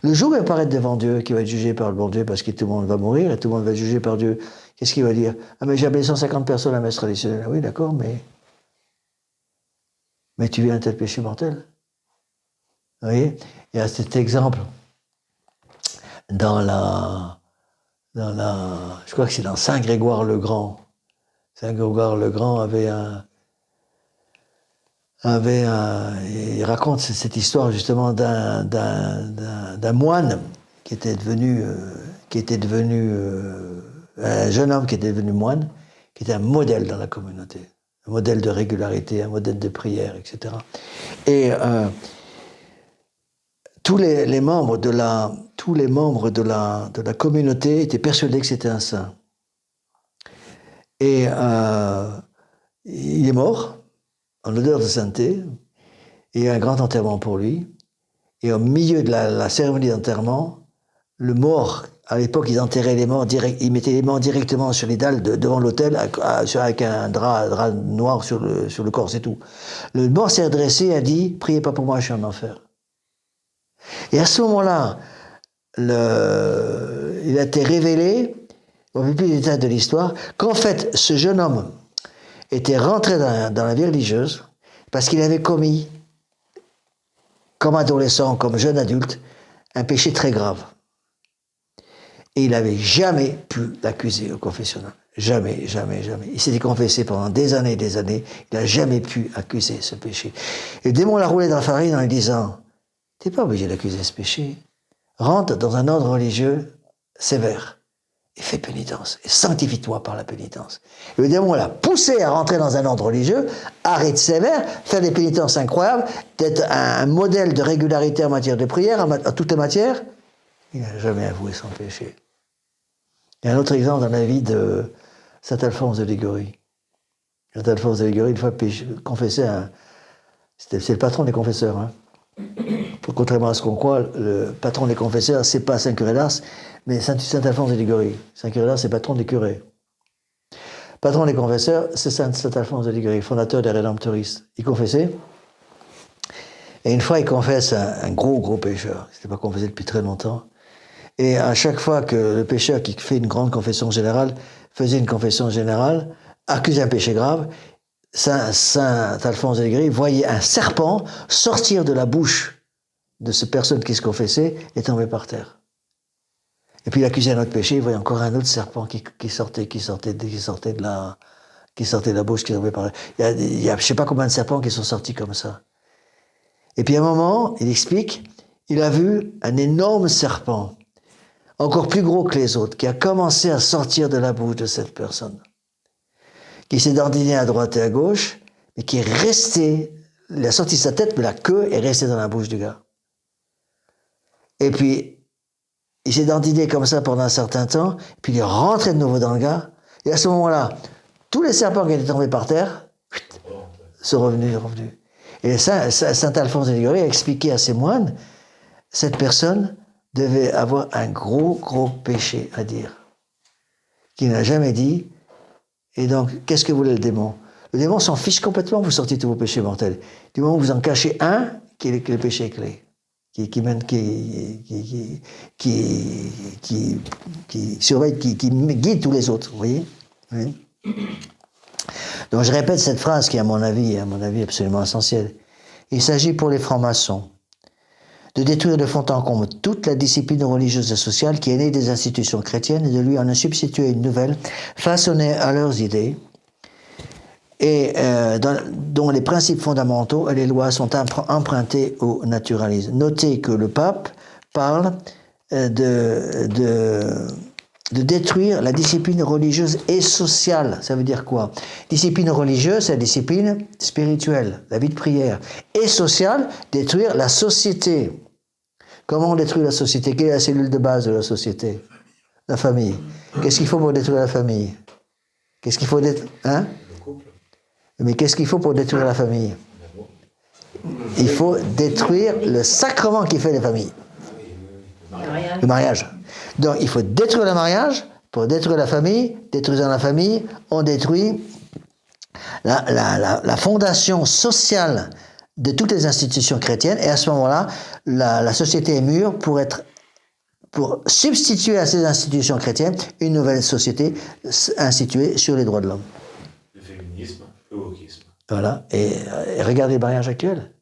Le jour où il va apparaître devant Dieu, qu'il va être jugé par le bon Dieu, parce que tout le monde va mourir et tout le monde va être jugé par Dieu, qu'est-ce qu'il va dire? Ah, mais j'ai appelé 150 personnes à la messe traditionnelle. Ah oui, d'accord, mais tu vis un tel péché mortel. Vous voyez? Il y a cet exemple je crois que c'est dans Saint Grégoire le Grand. Saint Grégoire le Grand il raconte cette histoire justement d'un moine qui était devenu un jeune homme qui était devenu moine, qui était un modèle dans la communauté, un modèle de régularité, un modèle de prière, etc. Et tous les membres de la communauté étaient persuadés que c'était un saint. Et il est mort, en odeur de sainteté, et il y a un grand enterrement pour lui. Et au milieu de la cérémonie d'enterrement, le mort, à l'époque, ils enterraient les morts, ils mettaient les morts directement sur les dalles devant l'autel, avec un drap noir sur le corps, c'est tout. Le mort s'est adressé et a dit « Priez pas pour moi, je suis en enfer ». Et à ce moment-là, il a été révélé, au plus des détails de l'histoire, qu'en fait, ce jeune homme était rentré dans la vie religieuse parce qu'il avait commis comme adolescent, comme jeune adulte, un péché très grave. Et il n'avait jamais pu l'accuser au confessionnal. Jamais, jamais, jamais. Il s'était confessé pendant des années et des années. Il n'a jamais pu accuser ce péché. Et le démon l'a roulé dans la farine en lui disant, tu n'es pas obligé d'accuser ce péché. Rentre dans un ordre religieux sévère et fais pénitence. Et sanctifie-toi par la pénitence. Et le démon l'a poussé à rentrer dans un ordre religieux, à rite sévère, faire des pénitences incroyables, d'être un modèle de régularité en matière de prière, en toutes les matières. Il n'a jamais avoué son péché. Il y a un autre exemple dans la vie de saint Alphonse de Liguori. Saint Alphonse de Liguori, une fois confessé c'est le patron des confesseurs. Hein. Contrairement à ce qu'on croit, le patron des confesseurs, c'est pas Saint Curé d'Ars, mais Saint Alphonse de Liguori. Saint Curé d'Ars, c'est patron des curés. Patron des confesseurs, c'est Saint Alphonse de Liguori, fondateur des Rédemptoristes. Il confessait, et une fois il confesse un gros pécheur. Il s'était pas confessé depuis très longtemps. Et à chaque fois que le pécheur qui fait une grande confession générale faisait une confession générale, accusait un péché grave, Saint Alphonse de Liguori voyait un serpent sortir de la bouche de cette personne qui se confessait et tomber par terre. Et puis il accusait un autre péché, il voyait encore un autre serpent qui sortait de la bouche, qui tombait par terre. Il y a je ne sais pas combien de serpents qui sont sortis comme ça. Et puis à un moment, il explique, il a vu un énorme serpent, encore plus gros que les autres, qui a commencé à sortir de la bouche de cette personne, qui s'est dandiné à droite et à gauche, mais qui est resté, il a sorti sa tête, mais la queue est restée dans la bouche du gars. Et puis, il s'est dandiné comme ça pendant un certain temps, puis il est rentré de nouveau dans le gars, et à ce moment-là, tous les serpents qui étaient tombés par terre sont revenus. Et Saint Alphonse de Liguori a expliqué à ses moines, cette personne devait avoir un gros péché à dire, qu'il n'a jamais dit. Et donc, qu'est-ce que voulait le démon? Le démon s'en fiche complètement, vous sortez tous vos péchés mortels. Du moment où vous en cachez un, qui est le péché clé, qui surveille, qui guide tous les autres, vous voyez? Oui. Donc, je répète cette phrase qui est à mon avis absolument essentielle. Il s'agit pour les francs-maçons de détruire de fond en comble toute la discipline religieuse et sociale qui est née des institutions chrétiennes et de lui en substituer une nouvelle, façonnée à leurs idées, et dont les principes fondamentaux et les lois sont empruntés au naturalisme. Notez que le pape parle de détruire la discipline religieuse et sociale. Ça veut dire quoi? Discipline religieuse, c'est la discipline spirituelle, la vie de prière. Et sociale, détruire la société. Comment on détruit la société? Quelle est la cellule de base de la société? La famille. Qu'est-ce qu'il faut pour détruire la famille? Qu'est-ce qu'il faut détruire? Hein? Le couple. Mais qu'est-ce qu'il faut pour détruire la famille? Il faut détruire le sacrement qui fait les familles. Le mariage. Donc il faut détruire le mariage pour détruire la famille. Détruisant la famille, on détruit la fondation sociale de toutes les institutions chrétiennes, et à ce moment-là, la société est mûre pour substituer à ces institutions chrétiennes une nouvelle société instituée sur les droits de l'homme. Le féminisme, le wokisme. Voilà, et regardez les mariages actuels.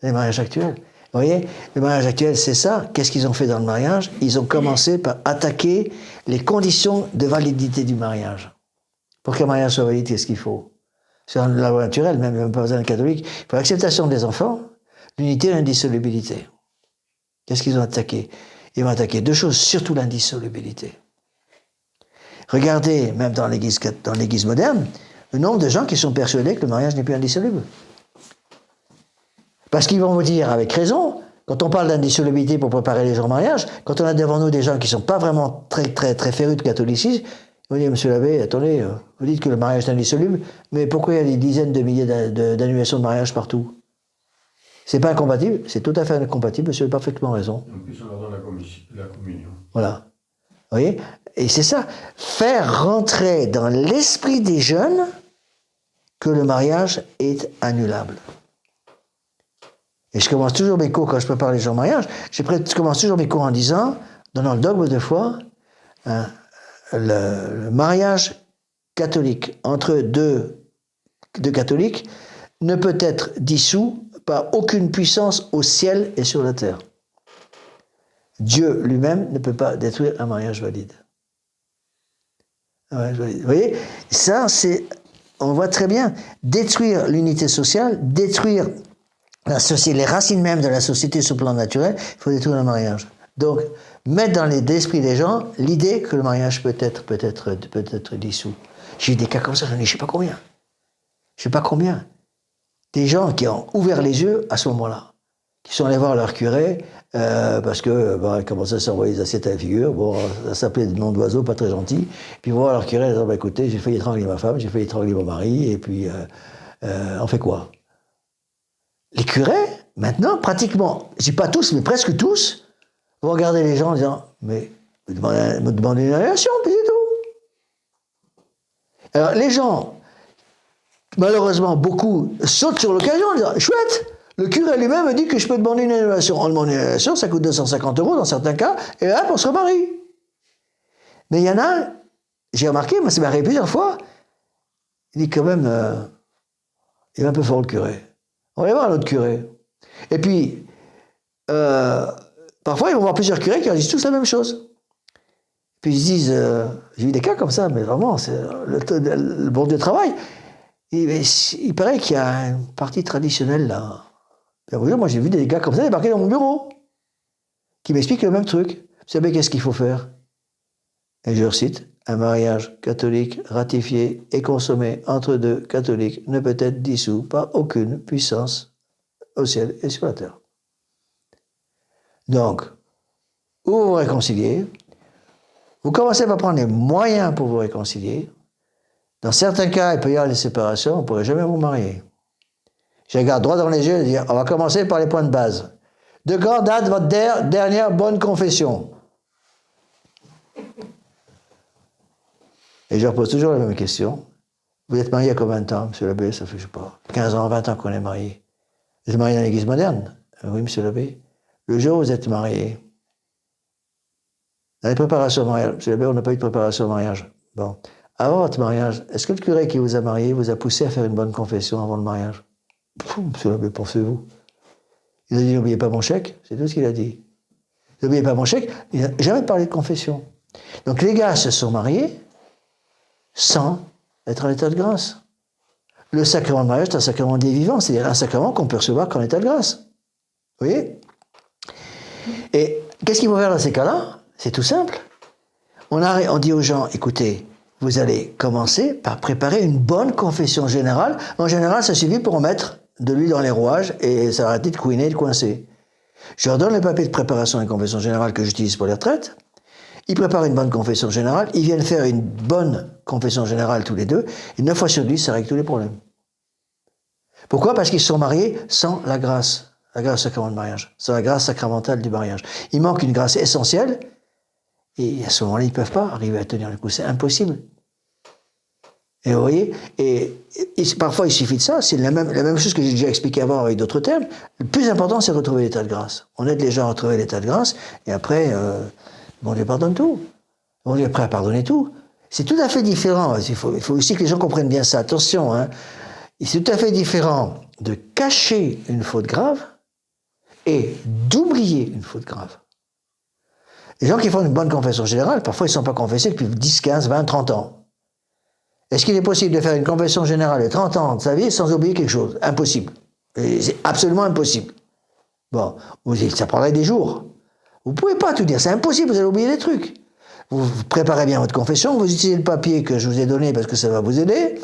Les mariages actuels. Vous voyez, le mariage actuel, c'est ça. Qu'est-ce qu'ils ont fait dans le mariage? Ils ont commencé par attaquer les conditions de validité du mariage. Pour qu'un mariage soit valide, qu'est-ce qu'il faut? C'est la loi naturelle, même pas besoin d'un catholique. Il faut l'acceptation des enfants, l'unité et l'indissolubilité. Qu'est-ce qu'ils ont attaqué? Ils vont attaquer deux choses, surtout l'indissolubilité. Regardez, même dans l'Église moderne, le nombre de gens qui sont persuadés que le mariage n'est plus indissoluble. Parce qu'ils vont vous dire, avec raison, quand on parle d'indissolubilité pour préparer les gens au mariage, quand on a devant nous des gens qui ne sont pas vraiment très férus de catholicisme, ils vont dire, monsieur l'abbé, attendez, vous dites que le mariage est indissoluble, mais pourquoi il y a des dizaines de milliers d'annulations de mariage partout? C'est pas incompatible, c'est tout à fait incompatible, monsieur a parfaitement raison. En plus, on leur donne la communion. Voilà. Vous voyez? Et c'est ça, faire rentrer dans l'esprit des jeunes que le mariage est annulable. Et je commence toujours mes cours, quand je prépare les gens au mariage, je commence toujours mes cours en disant, donnant le dogme de foi, le mariage catholique entre deux catholiques ne peut être dissous par aucune puissance au ciel et sur la terre. Dieu lui-même ne peut pas détruire un mariage valide. Un mariage valide. Vous voyez, ça, c'est, on voit très bien, détruire l'unité sociale, détruire la société, les racines même de la société sur le plan naturel, il faut détruire le mariage. Donc, mettre dans l'esprit des gens l'idée que le mariage peut être dissous. J'ai eu des cas comme ça, j'en ai je ne sais pas combien. Je ne sais pas combien. Des gens qui ont ouvert les yeux à ce moment-là, qui sont allés voir leur curé, parce que ils commençaient à s'envoyer des assiettes à la figure, bon, ça s'appelait des noms d'oiseaux, pas très gentils, puis voir leur curé, ils disent, écoutez, j'ai failli étrangler ma femme, j'ai failli étrangler mon mari, et puis on fait quoi? Les curés, maintenant, pratiquement, je dis pas tous, mais presque tous, vont regarder les gens en disant, mais me demandez une annulation, puis c'est tout. Alors les gens, malheureusement, beaucoup sautent sur l'occasion en disant, chouette, le curé lui-même me dit que je peux demander une annulation. On demande une annulation, ça coûte 250 € dans certains cas, et là, on se remarie. Mais il y en a, j'ai remarqué, moi ça m'est arrivé plusieurs fois, il dit quand même, il est un peu fort le curé. On va aller voir un autre curé. Et puis, parfois, ils vont voir plusieurs curés qui leur disent tous la même chose. Puis ils se disent, j'ai eu des cas comme ça, mais vraiment, c'est le bon Dieu travaille. Il paraît qu'il y a une partie traditionnelle là. Moi, j'ai vu des gars comme ça débarquer dans mon bureau, qui m'expliquent le même truc. Vous savez qu'est-ce qu'il faut faire? Et je recite, un mariage catholique ratifié et consommé entre deux catholiques ne peut être dissous par aucune puissance au ciel et sur la terre. Donc, ou vous vous réconciliez, vous commencez par prendre les moyens pour vous réconcilier. Dans certains cas, il peut y avoir des séparations, vous ne pourrez jamais vous marier. Je regarde droit dans les yeux et dis, on va commencer par les points de base. De quand date votre dernière bonne confession? Et je leur pose toujours la même question. Vous êtes marié à combien de temps, monsieur l'abbé? Ça fait, je sais pas, 15 ans, 20 ans qu'on est mariés. Vous êtes marié dans l'église moderne? Oui, monsieur l'abbé. Le jour où vous êtes marié, dans les préparations au mariage, monsieur l'abbé, on n'a pas eu de préparation au mariage. Bon. Avant votre mariage, est-ce que le curé qui vous a marié vous a poussé à faire une bonne confession avant le mariage? Monsieur l'abbé, pensez-vous? Il a dit, n'oubliez pas mon chèque, c'est tout ce qu'il a dit. N'oubliez pas mon chèque, il n'a jamais parlé de confession. Donc les gars se sont mariés sans être en état de grâce. Le sacrement de mariage est un sacrement des vivants, c'est-à-dire un sacrement qu'on peut recevoir qu'en état de grâce. Vous voyez? Et qu'est-ce qu'il faut faire dans ces cas-là? C'est tout simple. On dit aux gens, écoutez, vous allez commencer par préparer une bonne confession générale. En général, ça suffit pour mettre de l'huile dans les rouages et ça va arrêter de couiner et de coincer. Je leur donne le papier de préparation à une confession générale que j'utilise pour les retraites. Ils préparent une bonne confession générale. Ils viennent faire une bonne confession générale tous les deux. Et 9 fois sur 10, ça règle tous les problèmes. Pourquoi? Parce qu'ils se sont mariés sans la grâce du sacrement de mariage, sans la grâce sacramentale du mariage. Il manque une grâce essentielle. Et à ce moment-là, ils ne peuvent pas arriver à tenir le coup. C'est impossible. Et vous voyez, et parfois il suffit de ça, c'est la même chose que j'ai déjà expliqué avant avec d'autres termes. Le plus important, c'est de retrouver l'état de grâce. On aide les gens à retrouver l'état de grâce, et après, bon Dieu pardonne tout. Bon Dieu est prêt à pardonner tout. C'est tout à fait différent. Il faut aussi que les gens comprennent bien ça. Attention, hein. C'est tout à fait différent de cacher une faute grave et d'oublier une faute grave. Les gens qui font une bonne confession générale, parfois ils ne sont pas confessés depuis 10, 15, 20, 30 ans. Est-ce qu'il est possible de faire une confession générale de 30 ans de sa vie sans oublier quelque chose? Impossible. C'est absolument impossible. Bon, ça prendrait des jours. Vous ne pouvez pas tout dire, c'est impossible, vous allez oublier des trucs. Vous préparez bien votre confession, vous utilisez le papier que je vous ai donné parce que ça va vous aider,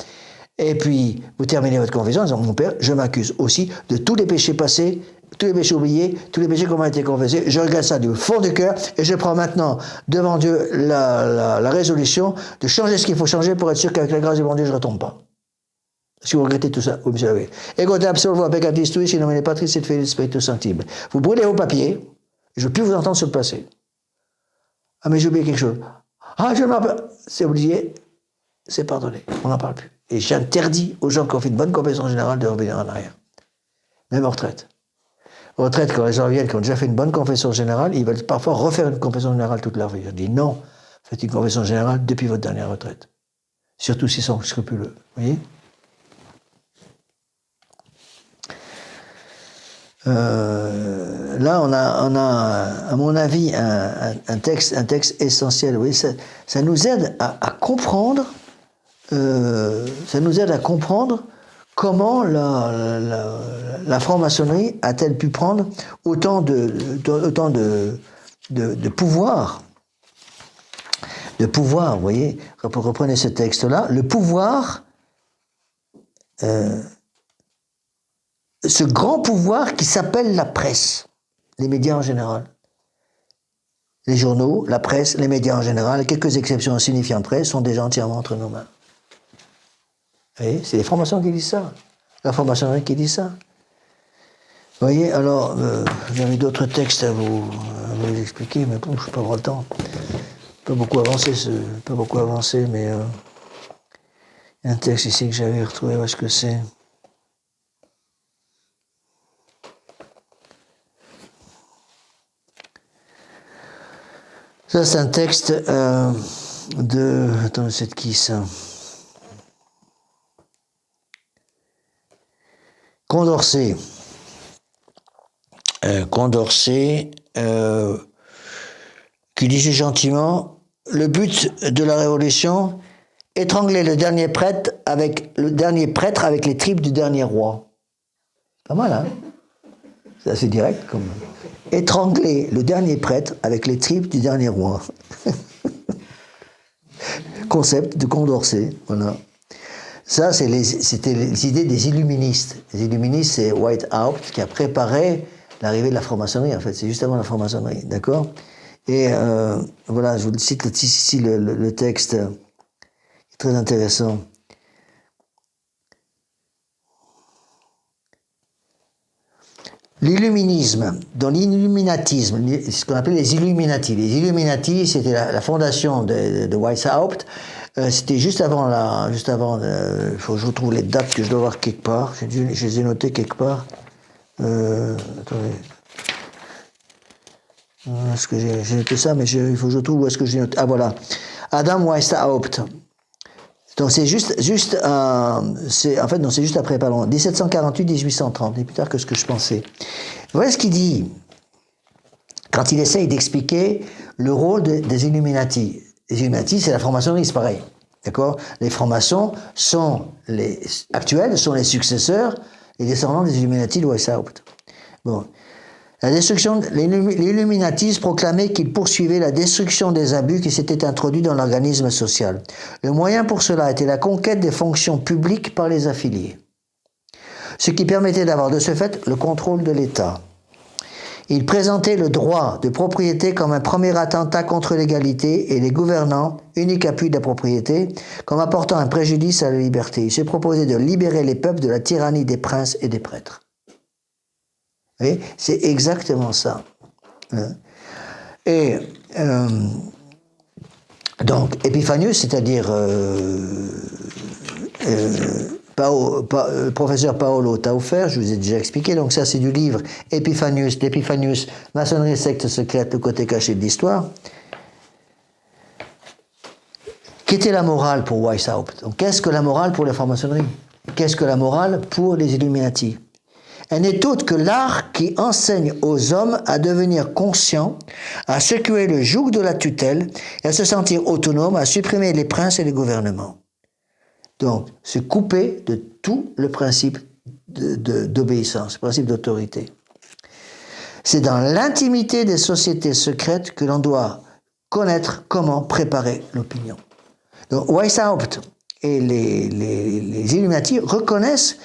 et puis vous terminez votre confession en disant, mon Père, je m'accuse aussi de tous les péchés passés, tous les péchés oubliés, tous les péchés qui m'ont été confessés, je regrette ça du fond du cœur, et je prends maintenant devant Dieu la résolution de changer ce qu'il faut changer pour être sûr qu'avec la grâce du bon Dieu, je ne retombe pas. Si vous regrettez tout ça, vous me savez. Ego te absolvo peccatis tuis, in nomine Patris et Filii Spiritus Sancti. Vous brûlez vos papiers, je ne veux plus vous entendre sur le passé. Ah, mais j'ai oublié quelque chose. Ah, je me rappelle. C'est oublié, c'est pardonné. On n'en parle plus. Et j'interdis aux gens qui ont fait une bonne confession générale de revenir en arrière. Même en retraite. En retraite, quand les gens viennent, qui ont déjà fait une bonne confession générale, ils veulent parfois refaire une confession générale toute leur vie. Je dis non, faites une confession générale depuis votre dernière retraite. Surtout s'ils sont scrupuleux. Vous voyez? Là, on a, à mon avis, un texte essentiel. Oui, ça nous aide à comprendre. Ça nous aide à comprendre comment la franc-maçonnerie a-t-elle pu prendre autant de pouvoir. De pouvoir, vous voyez, reprenez ce texte-là, le pouvoir, ce grand pouvoir qui s'appelle la presse, les médias en général. Les journaux, la presse, les médias en général, quelques exceptions signifiant presse, sont déjà entièrement entre nos mains. Vous voyez, c'est les francs-maçons qui disent ça, la franc-maçonnerie qui dit ça. Vous voyez, alors, j'avais d'autres textes à vous expliquer, mais bon, je n'ai pas avoir le temps. Pas beaucoup avancé, mais il y a un texte ici que j'avais retrouvé, où est-ce que c'est? Ça, c'est un texte de... Attends, c'est de qui, ça? Condorcet. Condorcet, qui disait gentiment... Le but de la révolution, étrangler le dernier prêtre avec les tripes du dernier roi. Pas mal, hein? C'est assez direct, comme... Étrangler le dernier prêtre avec les tripes du dernier roi. Concept de Condorcet, voilà. Ça, c'était les idées des illuministes. Les illuministes, c'est Whitehaupt qui a préparé l'arrivée de la franc-maçonnerie, en fait. C'est juste avant la franc-maçonnerie, d'accord? Et voilà, je vous cite ici le texte, qui est très intéressant. L'illuminisme, dans l'illuminatisme, ce qu'on appelait les Illuminati. Les Illuminati, c'était la fondation de Weishaupt. C'était juste avant, il faut que je retrouve les dates que je dois voir quelque part. Je les ai notées quelque part. Attendez. Est-ce que j'ai noté ça, mais il faut que je trouve où est-ce que j'ai noté. Ah voilà, Adam Weishaupt. Donc c'est juste après, pardon, 1748-1830, et plus tard que ce que je pensais. Voilà ce qu'il dit quand il essaye d'expliquer le rôle des Illuminati. Les Illuminati, c'est la franc-maçonnerie, c'est pareil, d'accord? Les francs-maçons actuels sont les successeurs, les descendants des Illuminati de Weishaupt. Bon. La destruction, l'illuminatisme proclamait qu'il poursuivait la destruction des abus qui s'étaient introduits dans l'organisme social. Le moyen pour cela était la conquête des fonctions publiques par les affiliés, ce qui permettait d'avoir de ce fait le contrôle de l'État. Il présentait le droit de propriété comme un premier attentat contre l'égalité et les gouvernants, unique appui de la propriété, comme apportant un préjudice à la liberté. Il se proposait de libérer les peuples de la tyrannie des princes et des prêtres. Vous voyez, c'est exactement ça. Et donc, Epiphanius, c'est-à-dire professeur Paolo Taufer, je vous ai déjà expliqué, donc ça c'est du livre d'Epiphanius, Maçonnerie, secte secrète, le côté caché de l'histoire. Qu'était la morale pour Weishaupt? Donc, qu'est-ce que la morale pour la franc-maçonnerie? Qu'est-ce que la morale pour les Illuminati? Elle n'est autre que l'art qui enseigne aux hommes à devenir conscients, à secouer le joug de la tutelle et à se sentir autonomes, à supprimer les princes et les gouvernements. Donc, se couper de tout le principe d'obéissance, le principe d'autorité. C'est dans l'intimité des sociétés secrètes que l'on doit connaître comment préparer l'opinion. Donc, Weishaupt et les Illuminati reconnaissent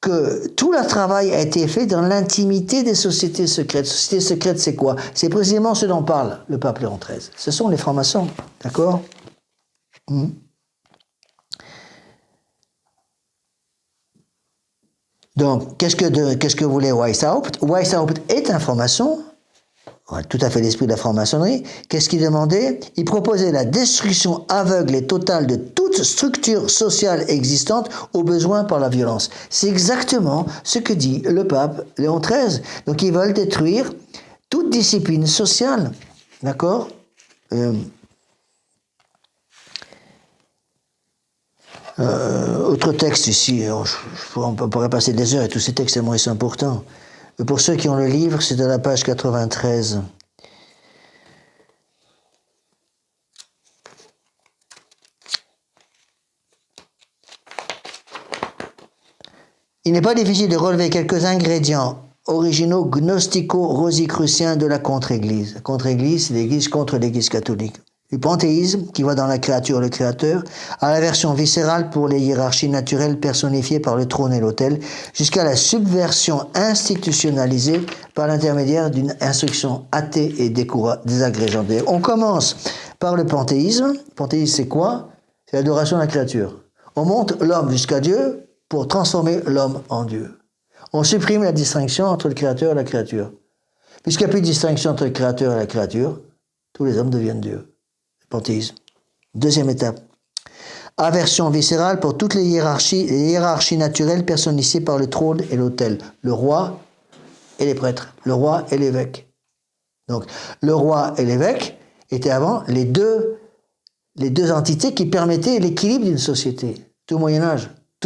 que tout le travail a été fait dans l'intimité des sociétés secrètes. Sociétés secrètes, c'est quoi? C'est précisément ce dont parle le pape Léon XIII. Ce sont les francs-maçons, d'accord? Donc, qu'est-ce que voulait Weishaupt? Weishaupt est un franc-maçon, tout à fait l'esprit de la franc-maçonnerie. Qu'est-ce qu'il demandait? Il proposait la destruction aveugle et totale de toute structure sociale existante au besoin par la violence. C'est exactement ce que dit le pape Léon XIII. Donc ils veulent détruire toute discipline sociale. D'accord? Autre texte ici, on pourrait passer des heures et tous ces textes tellement ils sont importants. Pour ceux qui ont le livre, c'est à la page 93. Il n'est pas difficile de relever quelques ingrédients originaux gnostico-rosicruciens de la contre-église. La contre-église, c'est l'église contre l'église catholique. Du panthéisme, qui voit dans la créature le créateur, à la version viscérale pour les hiérarchies naturelles personnifiées par le trône et l'autel, jusqu'à la subversion institutionnalisée par l'intermédiaire d'une instruction athée et désagrégeante. On commence par le panthéisme. Le panthéisme, c'est quoi? C'est l'adoration de la créature. On monte l'homme jusqu'à Dieu pour transformer l'homme en Dieu. On supprime la distinction entre le créateur et la créature. Puisqu'il n'y a plus de distinction entre le créateur et la créature, tous les hommes deviennent Dieu. Panthéisme. Deuxième étape. Aversion viscérale pour toutes les hiérarchies naturelles personnifiées par le trône et l'autel. Le roi et les prêtres. Le roi et l'évêque. Donc, le roi et l'évêque étaient avant les deux entités qui permettaient l'équilibre d'une société. Tout le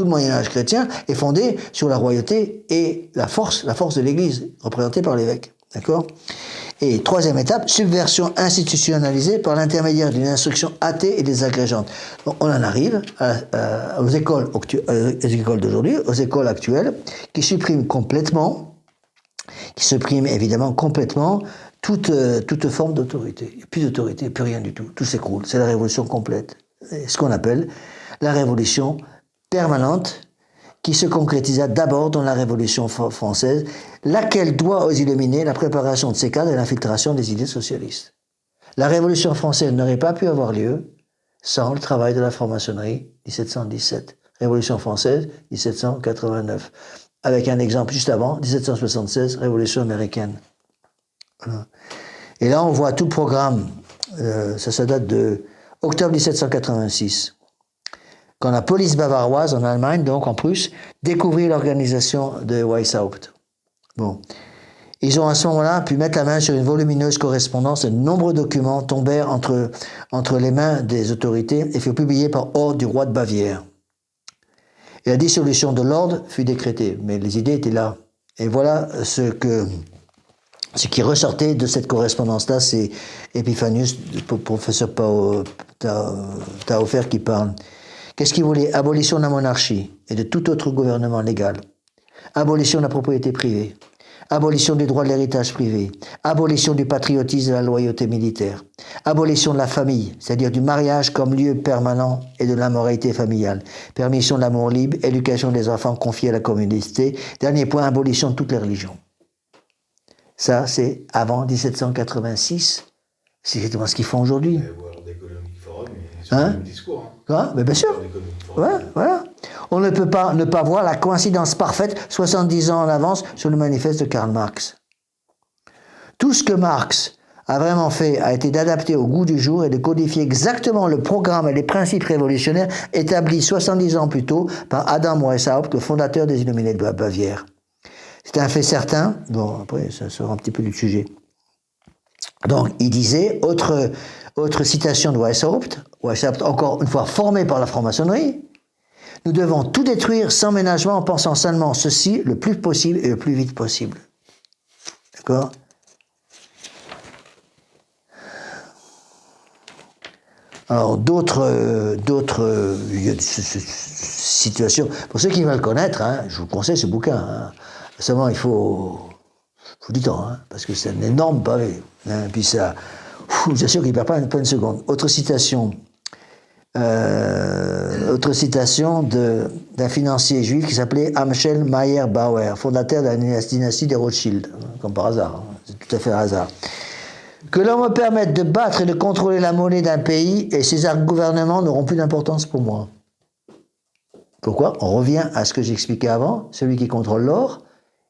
Moyen-Âge chrétien est fondé sur la royauté et la force de l'Église, représentée par l'évêque. D'accord ? Et troisième étape, subversion institutionnalisée par l'intermédiaire d'une instruction athée et désagrégeante. Donc, on en arrive aux écoles d'aujourd'hui, aux écoles actuelles, qui suppriment évidemment complètement toute forme d'autorité. Il n'y a plus d'autorité, plus rien du tout. Tout s'écroule. C'est la révolution complète. C'est ce qu'on appelle la révolution permanente, qui se concrétisa d'abord dans la Révolution française, laquelle doit aux Illuminés la préparation de ces cadres et l'infiltration des idées socialistes. La Révolution française n'aurait pas pu avoir lieu sans le travail de la franc-maçonnerie, 1717. Révolution française, 1789. Avec un exemple juste avant, 1776, Révolution américaine. Voilà. Et là, on voit tout le programme, ça date de octobre 1786. Quand la police bavaroise en Allemagne, donc en Prusse, découvrit l'organisation de Weishaupt. Bon. Ils ont à ce moment-là pu mettre la main sur une volumineuse correspondance. De nombreux documents tombèrent entre les mains des autorités et furent publiés par ordre du roi de Bavière. Et la dissolution de l'ordre fut décrétée, mais les idées étaient là. Et voilà ce qui ressortait de cette correspondance-là, c'est Epiphanius, le professeur Tahofer qui parle. Qu'est-ce qu'il voulait? Abolition de la monarchie et de tout autre gouvernement légal. Abolition de la propriété privée. Abolition du droit de l'héritage privé. Abolition du patriotisme et de la loyauté militaire. Abolition de la famille, c'est-à-dire du mariage comme lieu permanent et de l'immoralité familiale. Permission de l'amour libre, éducation des enfants confiés à la communauté. Dernier point, abolition de toutes les religions. Ça, c'est avant 1786. C'est exactement ce qu'ils font aujourd'hui. Hein? Discours, hein? Mais bien sûr. Ouais, voilà. On ne peut pas ne pas voir la coïncidence parfaite 70 ans en avance sur le manifeste de Karl Marx. Tout ce que Marx a vraiment fait a été d'adapter au goût du jour et de codifier exactement le programme et les principes révolutionnaires établis 70 ans plus tôt par Adam Weishaupt, le fondateur des Illuminés de Bavière. C'est un fait certain. Bon, après, ça sort un petit peu du sujet. Donc, il disait, autre citation de Weishaupt, encore une fois formé par la franc-maçonnerie, nous devons tout détruire sans ménagement en pensant seulement ceci le plus possible et le plus vite possible. D'accord? Alors, d'autres situations, pour ceux qui veulent connaître, hein, je vous conseille ce bouquin. Hein. Seulement, il faut du temps, hein, parce que c'est un énorme pavé. Hein, puis ça, j'assure qu'il ne perd pas une seconde. Autre citation d'un financier juif qui s'appelait Amschel Mayer Bauer, fondateur de la dynastie des Rothschild, comme par hasard, hein, c'est tout à fait un hasard. Que l'on me permette de battre et de contrôler la monnaie d'un pays et ses gouvernements n'auront plus d'importance pour moi. Pourquoi? On revient à ce que j'expliquais avant, celui qui contrôle l'or,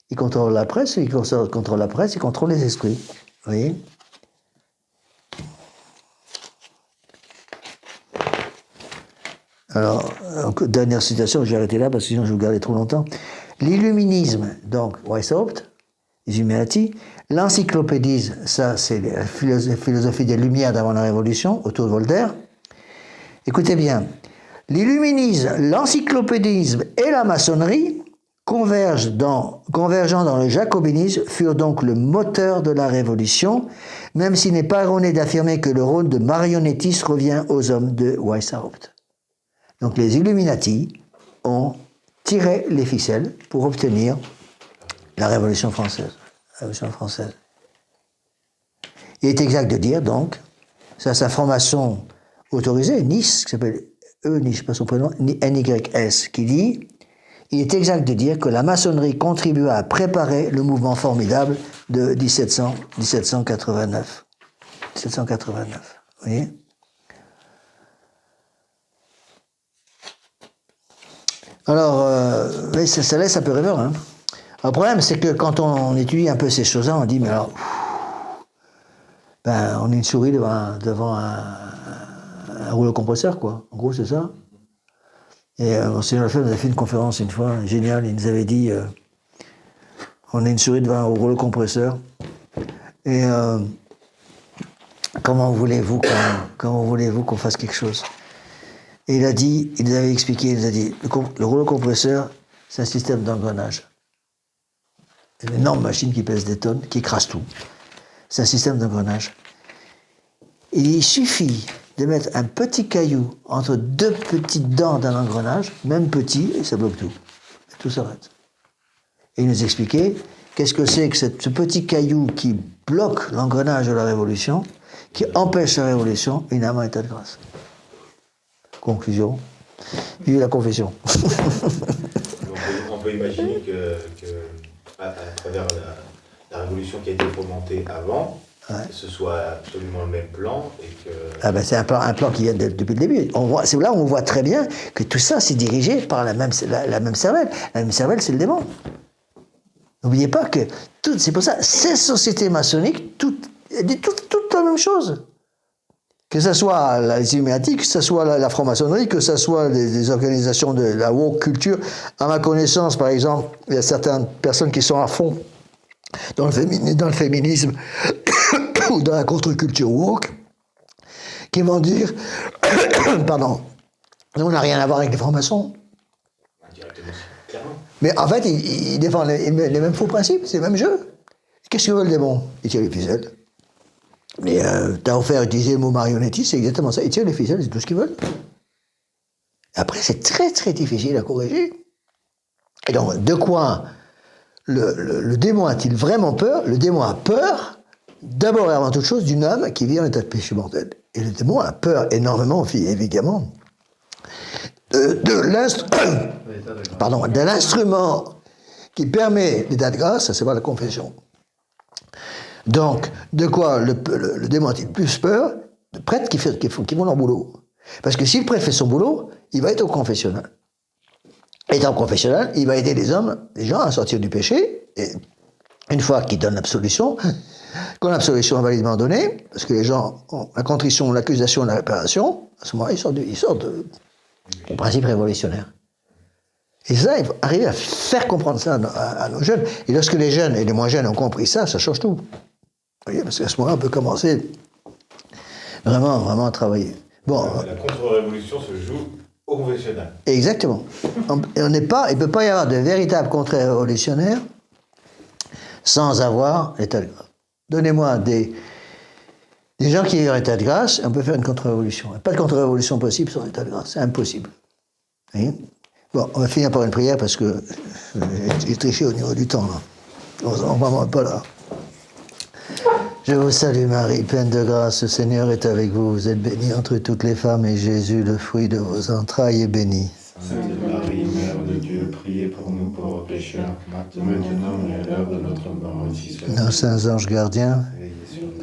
il contrôle la presse, celui qui contrôle la presse, il contrôle les esprits. Vous voyez? Alors, dernière citation, je vais arrêter là parce que sinon je vais vous garder trop longtemps. L'illuminisme, donc Weishaupt, les Illuminati, l'encyclopédisme, ça c'est la philosophie des Lumières d'avant la Révolution, autour de Voltaire. Écoutez bien, l'illuminisme, l'encyclopédisme et la maçonnerie convergeant dans le jacobinisme furent donc le moteur de la révolution, même s'il n'est pas erroné d'affirmer que le rôle de marionnettiste revient aux hommes de Weishaupt. Donc les Illuminati ont tiré les ficelles pour obtenir la Révolution française. Il est exact de dire donc, c'est sa formation autorisée, Nice, qui s'appelle Nice, je ne sais pas son prénom, NYS, qui dit: il est exact de dire que la maçonnerie contribua à préparer le mouvement formidable de 1789. 1789, vous voyez? Alors, mais ça laisse un peu rêveur. Hein. Le problème, c'est que quand on étudie un peu ces choses-là, on dit, mais alors, on est une souris devant un rouleau compresseur, quoi. En gros, c'est ça. Et Monseigneur Lefebvre nous a fait une conférence une fois, géniale, il nous avait dit, on est une souris devant un rouleau compresseur, et comment voulez-vous qu'on fasse quelque chose? Et il nous avait expliqué, il nous a dit, le rouleau compresseur, c'est un système d'engrenage. C'est une énorme machine qui pèse des tonnes, qui écrase tout. C'est un système d'engrenage. Il suffit de mettre un petit caillou entre deux petites dents d'un engrenage, même petit, et ça bloque tout. Et tout s'arrête. Et il nous expliquait qu'est-ce que c'est que ce petit caillou qui bloque l'engrenage de la Révolution, qui empêche la Révolution, évidemment, état de grâce. Conclusion. Vive la confession. On peut imaginer que à travers la révolution qui a été fomentée avant, que ce soit absolument le même plan et que... c'est un plan qui vient depuis le début. C'est là où on voit très bien que tout ça, c'est dirigé par la même cervelle. La même cervelle, c'est le démon. N'oubliez pas que, c'est pour ça, ces sociétés maçonniques, toutes la même chose. Que ce soit les Illuminati, que ce soit la franc-maçonnerie, que ce soit les organisations de la woke culture. À ma connaissance, par exemple, il y a certaines personnes qui sont à fond dans le féminisme ou dans la contre-culture woke, qui vont dire pardon, on n'a rien à voir avec les francs-maçons. Mais en fait, ils défendent les mêmes faux principes, c'est le même jeu. Qu'est-ce que veulent les démons? Ils tirent les ficelles. Mais t'as offert utiliser le mot marionnettiste, c'est exactement ça. Ils tirent les ficelles, c'est tout ce qu'ils veulent. Après, c'est très très difficile à corriger. Et donc, de quoi le démon a-t-il vraiment peur? Le démon a peur, d'abord et avant toute chose, d'une âme qui vit en état de péché mortel. Et le démon a peur énormément, évidemment, de l'instrument qui permet l'état de grâce, à savoir la confession. Donc, de quoi le démon a-t-il plus peur? De prêtres qui font leur boulot. Parce que si le prêtre fait son boulot, il va être au confessionnal. Étant au confessionnal, il va aider les gens à sortir du péché. Et une fois qu'il donne l'absolution, quand l'absolution est validement donnée, parce que les gens ont la contrition, l'accusation et la réparation, à ce moment-là, ils sortent du principe révolutionnaire. Et ça, il faut arriver à faire comprendre ça à nos jeunes. Et lorsque les jeunes et les moins jeunes ont compris ça change tout. Vous voyez, parce qu'à ce moment-là, on peut commencer vraiment à travailler. Bon, la contre-révolution se joue au confessionnal. Exactement. Il ne peut pas y avoir de véritable contre-révolutionnaire sans avoir l'état de grâce. Donnez-moi des gens qui ont l'état de grâce, et on peut faire une contre-révolution. Il n'y a pas de contre-révolution possible sans l'état de grâce. C'est impossible. Vous voyez? Bon, on va finir par une prière parce que j'ai triché au niveau du temps, là. On ne va pas là. Je vous salue Marie, pleine de grâce, le Seigneur est avec vous. Vous êtes bénie entre toutes les femmes et Jésus, le fruit de vos entrailles, est béni. Sainte Marie, Mère de Dieu, priez pour nous pauvres pécheurs, maintenant et à l'heure de notre mort, ainsi soit. Nos saints anges gardiens,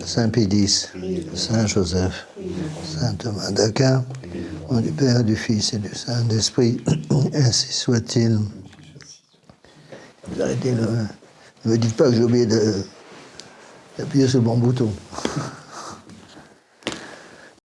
Saint Pédis, Saint Joseph, Saint Thomas d'Aquin, au nom du Père, du Fils et du Saint-Esprit, ainsi soit-il. Vous arrêtez le... Ne me dites pas que j'ai oublié d'appuyer sur le bon bouton.